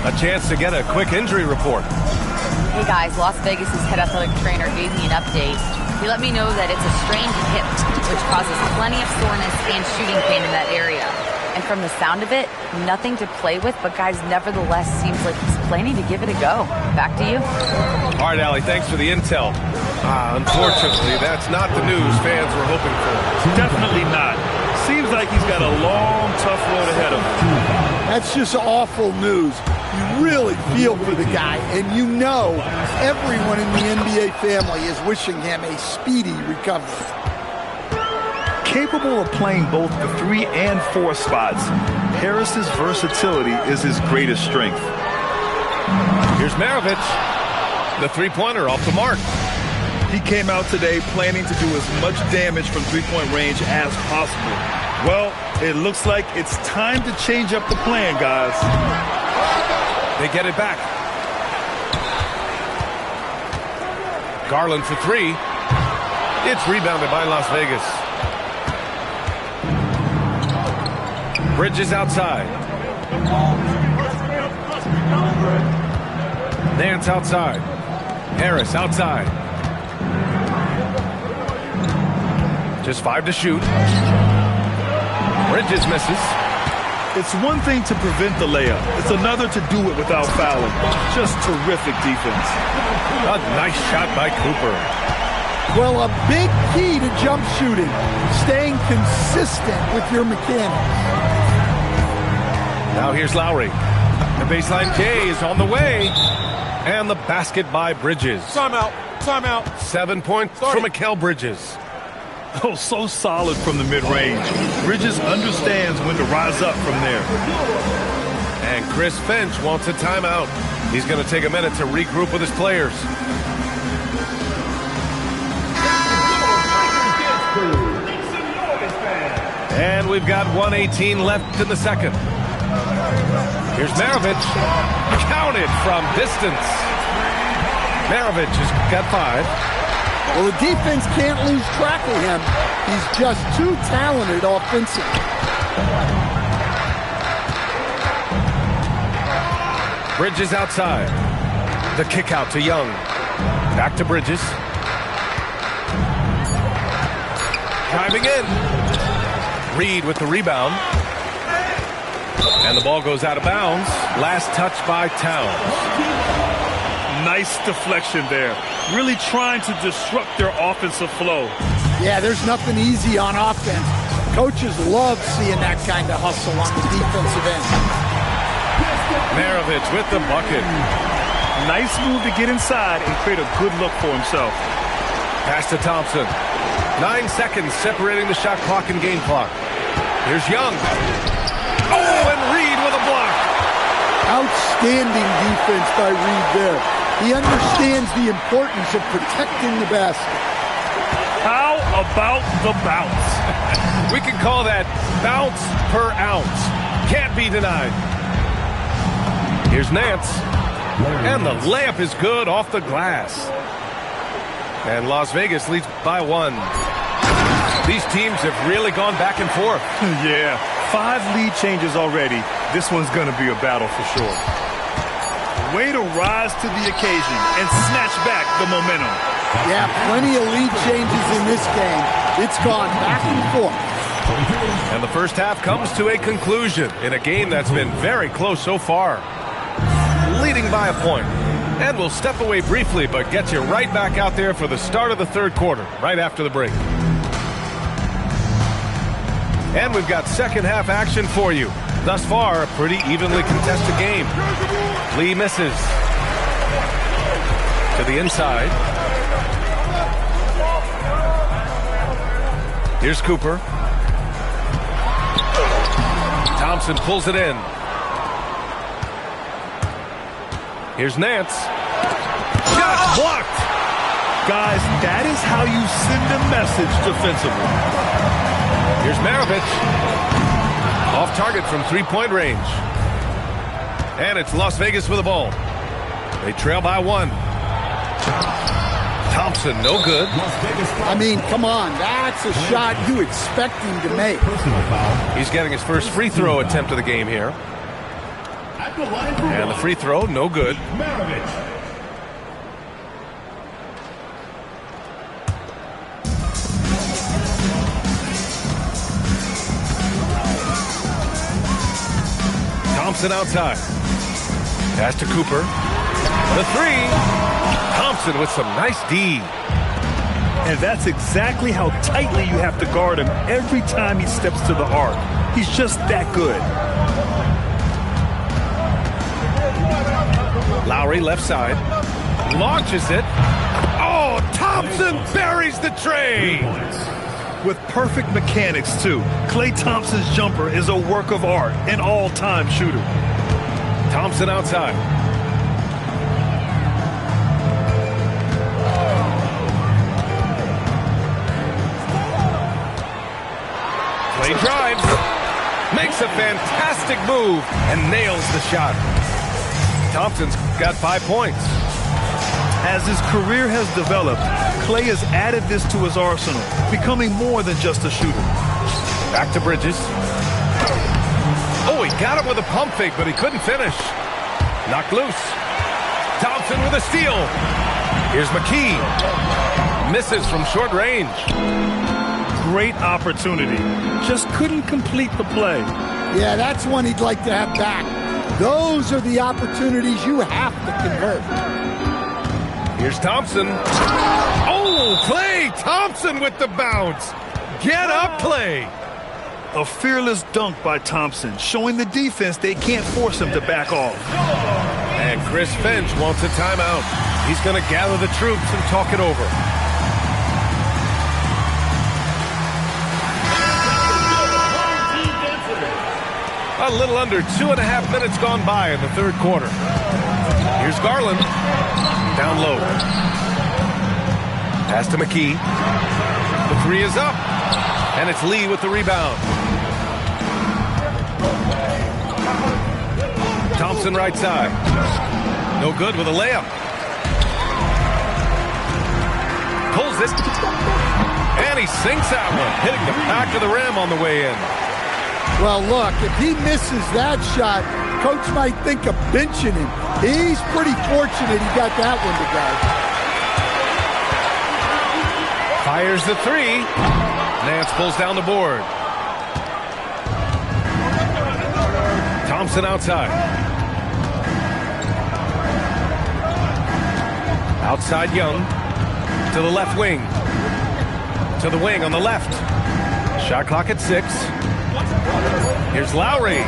A chance to get a quick injury report. Hey guys, Las Vegas' head athletic trainer gave me an update. He let me know that it's a strained hip, which causes plenty of soreness and shooting pain in that area. And from the sound of it, nothing to play with, but guys, nevertheless, seems like he's planning to give it a go. Back to you. All right, Allie, thanks for the intel. Unfortunately, that's not the news fans were hoping for. Definitely not. Seems like he's got a long, tough road ahead of him. That's just awful news. You really feel for the guy, and you know everyone in the NBA family is wishing him a speedy recovery. Capable of playing both the 3 and 4 spots, Harris's versatility is his greatest strength. Here's Maravich. The three-pointer off the mark. He came out today planning to do as much damage from three-point range as possible. Well, it looks like it's time to change up the plan, guys. They get it back. Garland for three. It's rebounded by Las Vegas. Bridges outside. Nance outside. Harris outside. Just 5 to shoot. Bridges misses. It's one thing to prevent the layup. It's another to do it without fouling. Just terrific defense. A nice shot by Cooper. Well, a big key to jump shooting, staying consistent with your mechanics. Now here's Lowry. The baseline J is on the way. And the basket by Bridges. Timeout. Timeout. 7 points for Mikal Bridges. Oh, so solid from the mid-range. Bridges understands when to rise up from there. And Chris Finch wants a timeout. He's going to take a minute to regroup with his players. And we've got 1:18 left in the second. Here's Maravich. Counted from distance. Maravich has got 5. Well, the defense can't lose track of him. He's just too talented offensively. Bridges outside. The kick out to Young. Back to Bridges. Driving in. Reed with the rebound. And the ball goes out of bounds. Last touch by Towns. Nice deflection there. Really trying to disrupt their offensive flow. Yeah, there's nothing easy on offense. Coaches love seeing that kind of hustle on the defensive end. Maravich with the bucket. Nice move to get inside and create a good look for himself. Pass to Thompson. 9 seconds separating the shot clock and game clock. Here's Young. Oh, and Reed with a block. Outstanding defense by Reed there. He understands the importance of protecting the basket. How about the bounce? We can call that bounce per ounce. Can't be denied. Here's Nance. And the layup is good off the glass. And Las Vegas leads by 1. These teams have really gone back and forth. Yeah, 5 lead changes already. This one's going to be a battle for sure. Way to rise to the occasion and snatch back the momentum. Yeah, plenty of lead changes in this game. It's gone back and forth. And the first half comes to a conclusion in a game that's been very close so far. Leading by a point. And we'll step away briefly, but get you right back out there for the start of the third quarter, right after the break. And we've got second half action for you. Thus far, a pretty evenly contested game. Lee misses. To the inside. Here's Cooper. Thompson pulls it in. Here's Nance. Shot blocked. Guys, that is how you send a message defensively. Here's Maravich. Off target from three-point range. And it's Las Vegas with the ball. They trail by 1. Thompson, no good. I mean, come on. That's a shot you expect him to make. He's getting his first free throw attempt of the game here. And the free throw, no good. Thompson outside. Pass to Cooper. The 3. Thompson with some nice D. And that's exactly how tightly you have to guard him every time he steps to the arc. He's just that good. Lowry left side. Launches it. Oh, Thompson buries the tray. With perfect mechanics, too. Klay Thompson's jumper is a work of art, an all-time shooter. Thompson outside. Klay drives. Makes a fantastic move and nails the shot. Thompson's got 5 points. As his career has developed, Klay has added this to his arsenal, becoming more than just a shooter. Back to Bridges. Oh, he got him with a pump fake, but he couldn't finish. Knocked loose. Thompson with a steal. Here's McKee. Misses from short range. Great opportunity. Just couldn't complete the play. Yeah, that's one he'd like to have back. Those are the opportunities you have to convert. Here's Thompson. Oh, Klay Thompson with the bounce. Get up, Klay. A fearless dunk by Thompson, showing the defense they can't force him to back off. And Chris Finch wants a timeout. He's going to gather the troops and talk it over. A little under 2.5 minutes gone by in the third quarter. Here's Garland. Down low. Pass to McKee. The three is up. And it's Lee with the rebound. Thompson right side. No good with a layup. Pulls it. And he sinks that one, hitting the back of the rim on the way in. Well, look, if he misses that shot, coach might think of benching him. He's pretty fortunate he got that one to go. Fires the three. Nance pulls down the board. Thompson outside. Outside Young. To the left wing. To the wing on the left. Shot clock at 6. Here's Lowry.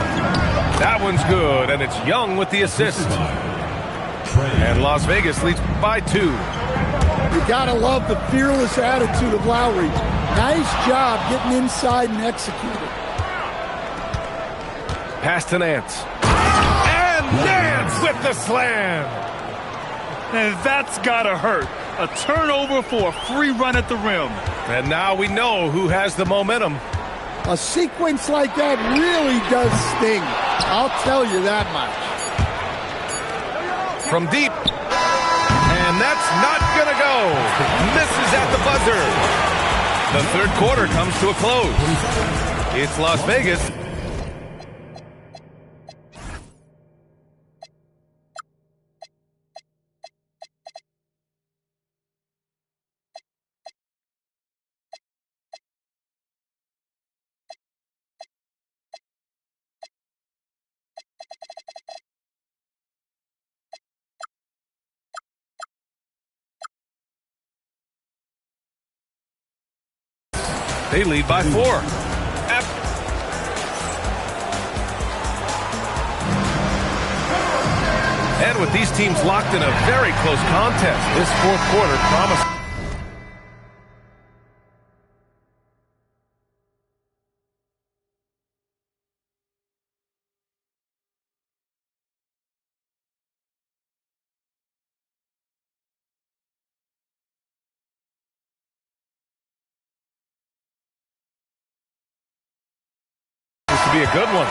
That one's good, and it's Young with the assist. And Las Vegas leads by 2. You gotta love the fearless attitude of Lowry. Nice job getting inside and executing. Pass to Nance. And Nance with the slam. And that's gotta hurt. A turnover for a free run at the rim. And now we know who has the momentum. A sequence like that really does sting. I'll tell you that much. From deep. And that's not going to go. Misses at the buzzer. The third quarter comes to a close. It's Las Vegas. They lead by 4. And with these teams locked in a very close contest, this fourth quarter promises. To be a good one.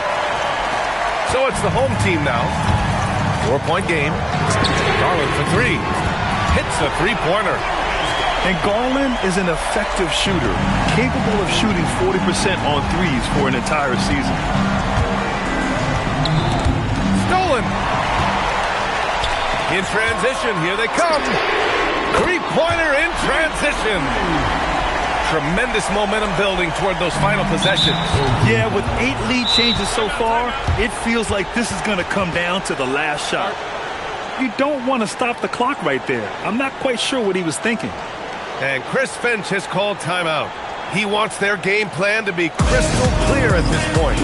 So it's the home team now. 4-point game. Garland for 3. Hits a three-pointer. And Garland is an effective shooter, capable of shooting 40% on threes for an entire season. Stolen. In transition, here they come. Three-pointer in transition. Tremendous momentum building toward those final possessions. Yeah, with 8 lead changes so far, it feels like this is going to come down to the last shot. You don't want to stop the clock right there. I'm not quite sure what he was thinking. And Chris Finch has called timeout. He wants their game plan to be crystal clear at this point.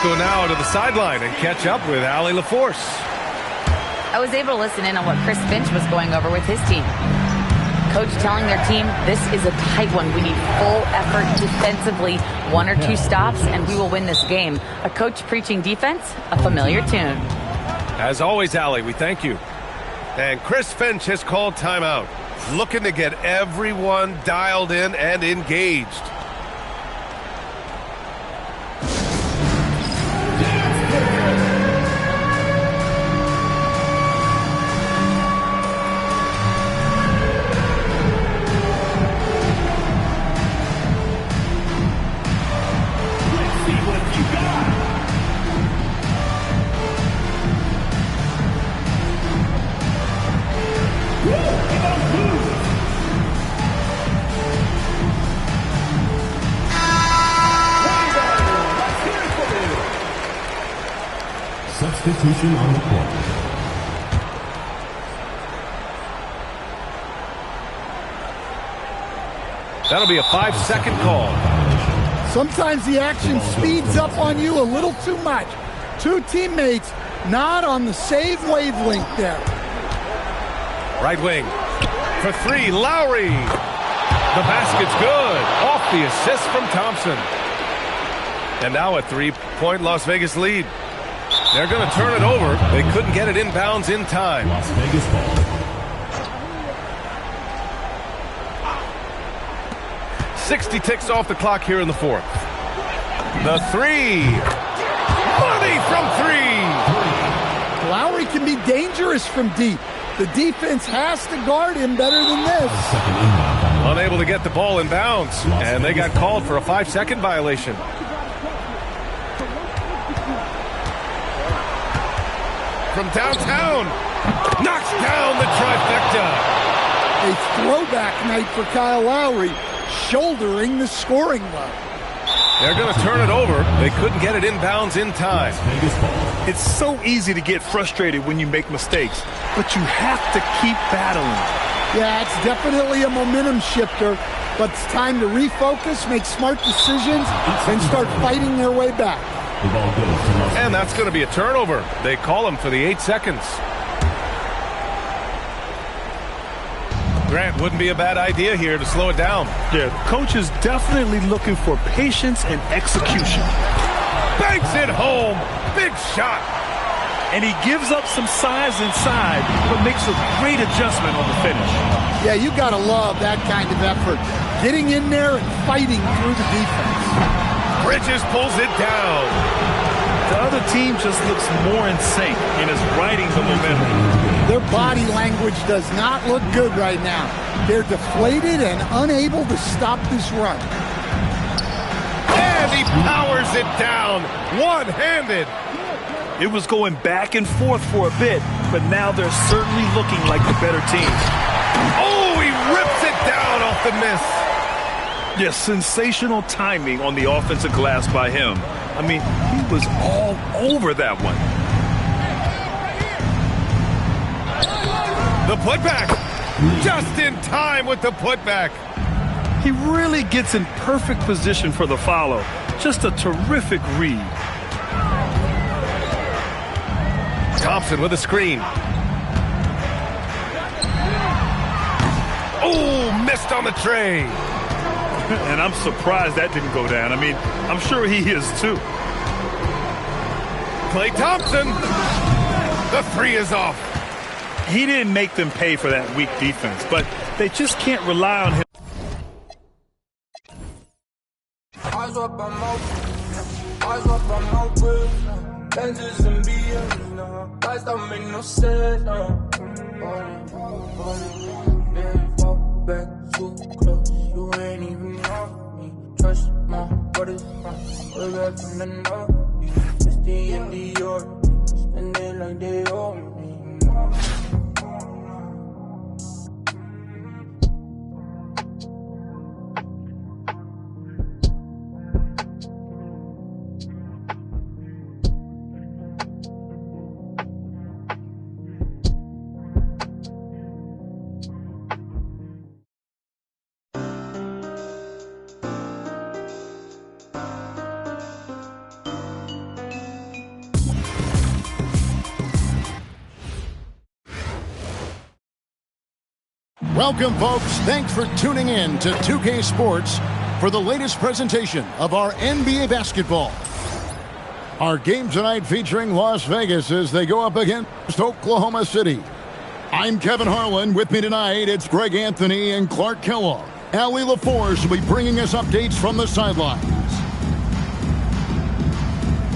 Go now to the sideline and catch up with Allie LaForce. I was able to listen in on what Chris Finch was going over with his team. Coach telling their team, this is a tight one. We need full effort defensively, 1 or 2 stops, and we will win this game. A coach preaching defense, a familiar tune. As always, Allie, we thank you. And Chris Finch has called timeout, looking to get everyone dialed in and engaged. Substitution on the court. That'll be a 5-second call. Sometimes the action speeds up on you a little too much. Two teammates not on the same wavelength there. Right wing for three, Lowry. The basket's good. Off the assist from Thompson. And now a 3-point Las Vegas lead. They're going to turn it over. They couldn't get it inbounds in time. Las Vegas ball. 60 ticks off the clock here in the fourth. The three. Money from three. Lowry can be dangerous from deep. The defense has to guard him better than this. Unable to get the ball in bounds, and they got called for a 5-second violation. From downtown, knocks down the trifecta. A throwback night for Kyle Lowry, shouldering the scoring load. They're going to turn it over. They couldn't get it inbounds in time. It's so easy to get frustrated when you make mistakes, but you have to keep battling. Yeah, it's definitely a momentum shifter, but it's time to refocus, make smart decisions, and start fighting their way back. And that's going to be a turnover. They call him for the 8 seconds. Grant, wouldn't be a bad idea here to slow it down. Yeah, the coach is definitely looking for patience and execution. Banks it home. Big shot. And he gives up some size inside, but makes a great adjustment on the finish. Yeah, you got to love that kind of effort. Getting in there and fighting through the defense. Bridges pulls it down. The other team just looks more in sync and is riding the momentum. Their body language does not look good right now. They're deflated and unable to stop this run. And he powers it down, one-handed. It was going back and forth for a bit, but now they're certainly looking like the better team. Oh, he rips it down off the miss. Yes, sensational timing on the offensive glass by him. I mean, he was all over that one. The putback. Just in time with the putback. He really gets in perfect position for the follow. Just a terrific read. Thompson with a screen. Oh, missed on the tray. And I'm surprised that didn't go down. I mean, I'm sure he is too. Klay Thompson. The three is off. He didn't make them pay for that weak defense, but they just can't rely on him. Eyes up on my way. Lenses and BMs now. Lights don't make no sense now. Man, fall back too close. You ain't even know me. Trust my brothers. Way back from the north. It's the end of your. Spend it like they owe me. Welcome, folks. Thanks for tuning in to 2K Sports for the latest presentation of our NBA basketball. Our game tonight featuring Las Vegas as they go up against Oklahoma City. I'm Kevin Harlan. With me tonight, it's Greg Anthony and Clark Kellogg. Allie LaForce will be bringing us updates from the sidelines.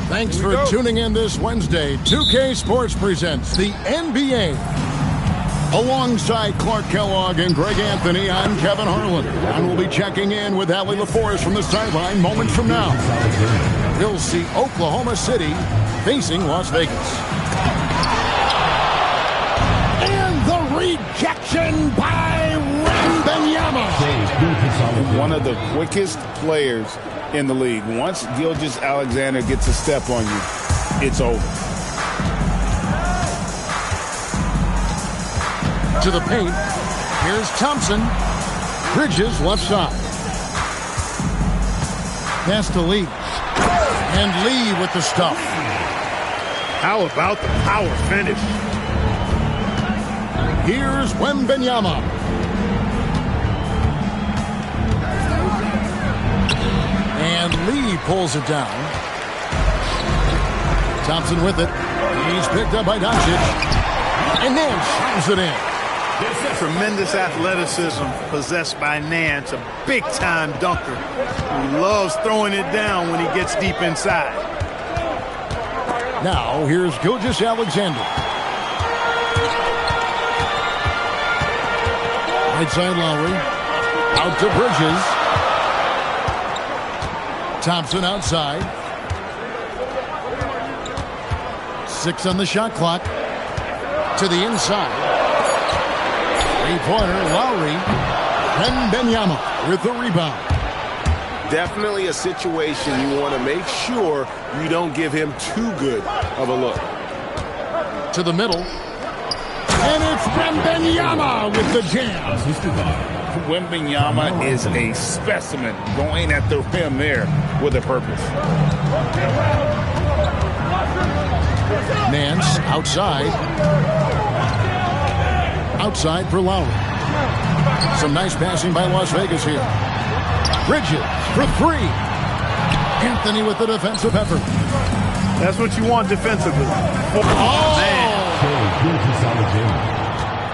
Thanks for tuning in this Wednesday. 2K Sports presents the NBA. Alongside Clark Kellogg and Greg Anthony, I'm Kevin Harlan. And we'll be checking in with Allie LaForce from the sideline moments from now. We'll see Oklahoma City facing Las Vegas. And the rejection by Wembanyama. One of the quickest players in the league. Once Gilgeous-Alexander gets a step on you, it's over. To the paint. Here's Thompson. Bridges left side. Pass to Lee. And Lee with the stuff. How about the power finish? Here's Wembanyama. And Lee pulls it down. Thompson with it. He's picked up by Doncic. And then shoots it in. Tremendous athleticism possessed by Nance, a big-time dunker who loves throwing it down when he gets deep inside. Now, here's Gilgeous-Alexander. Right side Lowry. Out to Bridges. Thompson outside. 6 on the shot clock. To the inside. Three-pointer, Lowry. Wembanyama with the rebound. Definitely a situation you want to make sure you don't give him too good of a look. To the middle. And it's Wembanyama with the jam. Wembanyama is a specimen going at the rim there with a purpose. Nance outside. Outside for Lowry. Some nice passing by Las Vegas here. Bridges for 3. Anthony with the defensive effort. That's what you want defensively.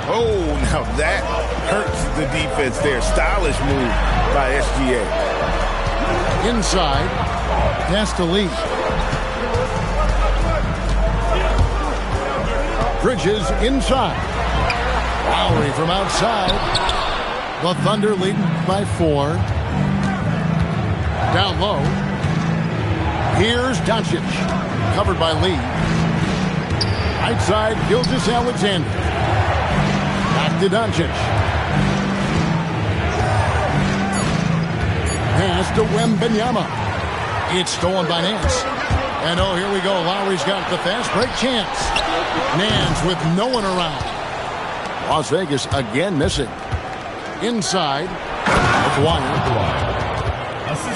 Oh, now that hurts the defense there. Stylish move by SGA. Inside. Pass to Lee. Bridges inside. Lowry from outside. The Thunder leading by 4. Down low. Here's Doncic. Covered by Lee. Right side, Gilgeous-Alexander. Back to Doncic. Pass to Wembanyama. It's stolen by Nance. And oh, here we go. Lowry's got the fast break chance. Nance with no one around. Las Vegas again missing. Inside. Aguirre.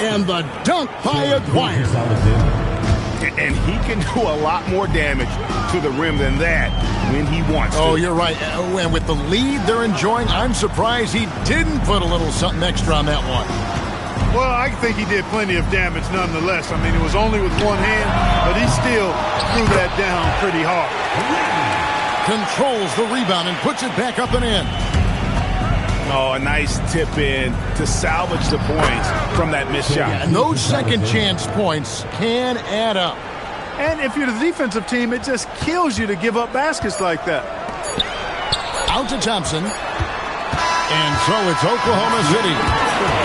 And the dunk by Aguirre. And he can do a lot more damage to the rim than that when he wants to. Oh, you're right. And with the lead they're enjoying, I'm surprised he didn't put a little something extra on that one. Well, I think he did plenty of damage nonetheless. I mean, it was only with one hand, but he still threw that down pretty hard. Controls the rebound and puts it back up and in. Oh, a nice tip in to salvage the points from that missed shot. Yeah, and those second chance points can add up. And if you're the defensive team, it just kills you to give up baskets like that. Out to Thompson. And so it's Oklahoma City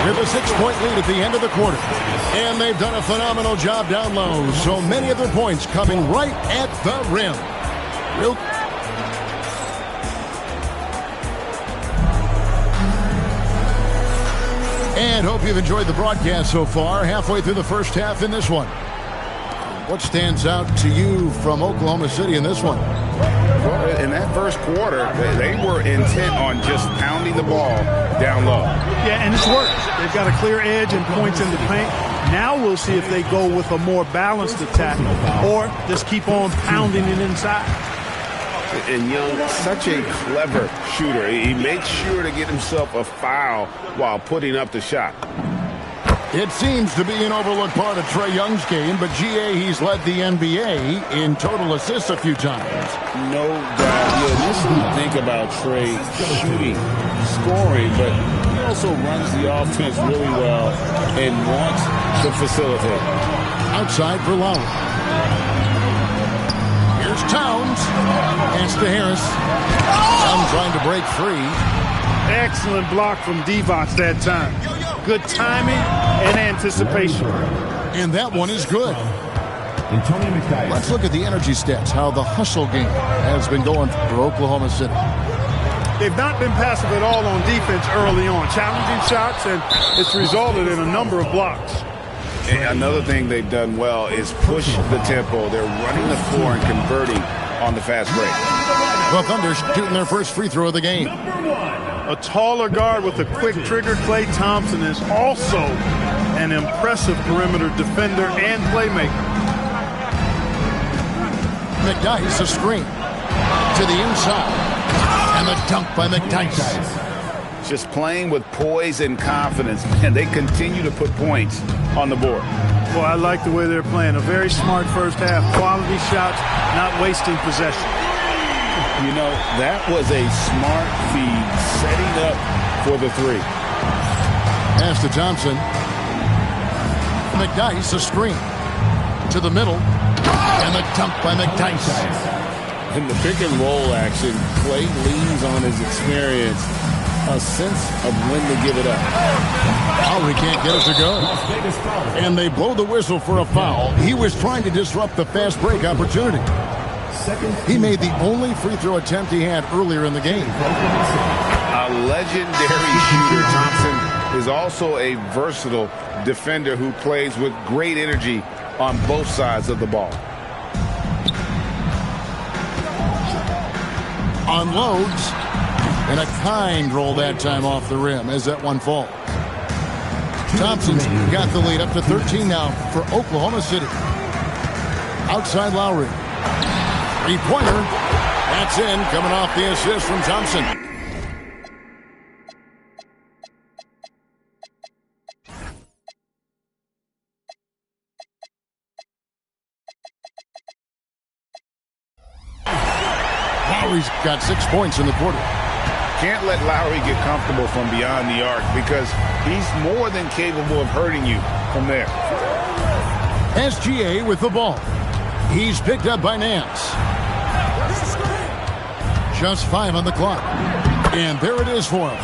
with a 6-point lead at the end of the quarter. And they've done a phenomenal job down low. So many of their points coming right at the rim. And hope you've enjoyed the broadcast so far. Halfway through the first half in this one. What stands out to you from Oklahoma City in this one? Well, in that first quarter, they were intent on just pounding the ball down low. Yeah, and it's worked. They've got a clear edge and points in the paint. Now we'll see if they go with a more balanced attack or just keep on pounding it inside. And Young, such a clever shooter. He makes sure to get himself a foul while putting up the shot. It seems to be an overlooked part of Trae Young's game, but GA, he's led the NBA in total assists a few times. No doubt. Yeah, just think about Trae shooting, scoring, but he also runs the offense really well and wants to facilitate. Outside for Lowry. Here's Towns. Pass to Harris. Towns trying to break free. Excellent block from Divac that time. Good timing and anticipation. And that one is good. Let's look at the energy stats, how the hustle game has been going for Oklahoma City. They've not been passive at all on defense early on. Challenging shots, and it's resulted in a number of blocks. And another thing they've done well is push the tempo. They're running the floor and converting on the fast break. The Thunder shooting their first free throw of the game. A taller guard with a quick trigger, Klay Thompson, is also an impressive perimeter defender and playmaker. McDyess a screen to the inside. And the dunk by McDyess. Just playing with poise and confidence, and they continue to put points on the board. Well, I like the way they're playing. A very smart first half. Quality shots, not wasting possession. You know, that was a smart feed, setting up for the three. Pass to Thompson. McDyess a screen to the middle. And the dunk by McDyess. In the pick and roll action, Clay leans on his experience, a sense of when to give it up. Lowry can't get it to go. And they blow the whistle for a foul. He was trying to disrupt the fast break opportunity. He made the only free throw attempt he had earlier in the game. A legendary shooter, Thompson is also a versatile defender who plays with great energy on both sides of the ball. Unloads, and a kind roll that time off the rim as that one falls. Thompson's got the lead up to 13 now for Oklahoma City. Outside Lowry. Three-pointer. That's in, coming off the assist from Thompson. Lowry's got 6 points in the quarter. Can't let Lowry get comfortable from beyond the arc because he's more than capable of hurting you from there. SGA with the ball. He's picked up by Nance. Just 5 on the clock. And there it is for him.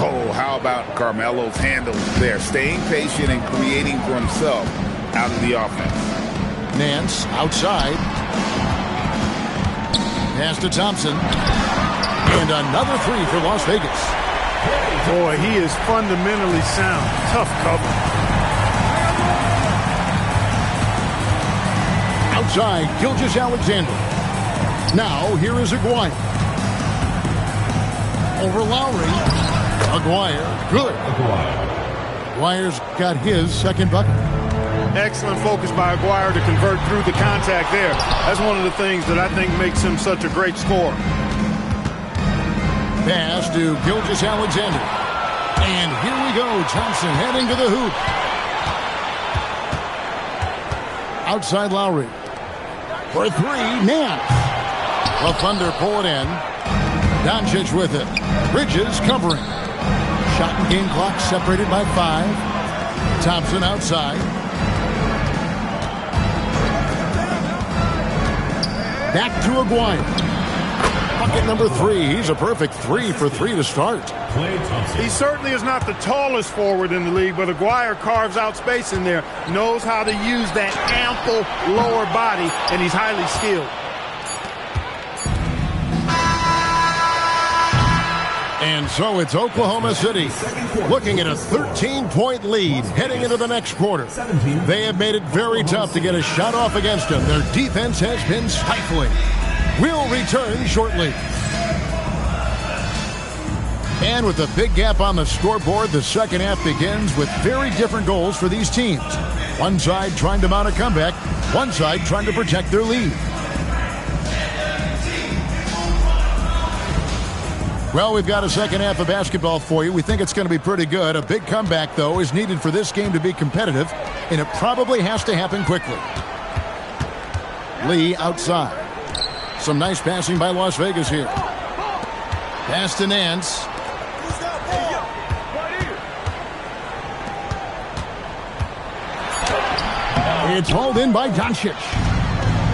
Oh, how about Carmelo's handles there? Staying patient and creating for himself out of the offense. Nance outside. Pass to Thompson. And another three for Las Vegas. Boy, he is fundamentally sound. Tough cover. Outside, Gilgeous-Alexander. Now, here is Aguirre. Over Lowry. Aguirre, good. Aguirre's got his second bucket. Excellent focus by Aguirre to convert through the contact there. That's one of the things that I think makes him such a great scorer. Pass to Gilgeous-Alexander. And here we go. Thompson heading to the hoop. Outside Lowry. For three, Nance. The Thunder pull it in. Doncic with it. Bridges covering. Shot and game clock separated by 5. Thompson outside. Back to Aguirre. Bucket number 3. He's a perfect 3 for 3 to start. He certainly is not the tallest forward in the league, but Aguirre carves out space in there, knows how to use that ample lower body, and he's highly skilled. And so it's Oklahoma City looking at a 13-point lead heading into the next quarter. They have made it very tough to get a shot off against them. Their defense has been stifling. We'll return shortly. And with a big gap on the scoreboard, the second half begins with very different goals for these teams. One side trying to mount a comeback, one side trying to protect their lead. Well, we've got a second half of basketball for you. We think it's going to be pretty good. A big comeback, though, is needed for this game to be competitive, and it probably has to happen quickly. Lee outside. Some nice passing by Las Vegas here. Pass to Nance. It's hauled in by Doncic.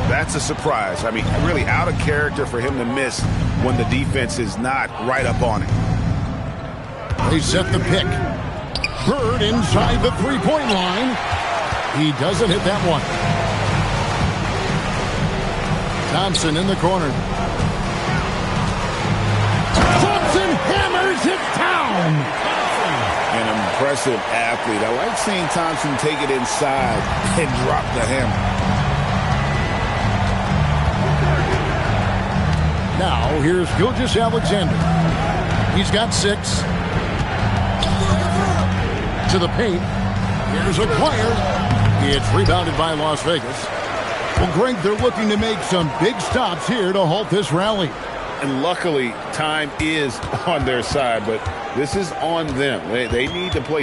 That's a surprise. I mean, really out of character for him to miss when the defense is not right up on it. They set the pick. Bird inside the three-point line. He doesn't hit that one. Thompson in the corner. Thompson hammers it down. An impressive athlete. I like seeing Thompson take it inside and drop the hammer. Now, here's Gilgeous-Alexander. He's got 6. To the paint. Here's acquired. It's rebounded by Las Vegas. Well, Greg, they're looking to make some big stops here to halt this rally. And luckily, time is on their side, but this is on them. They need to play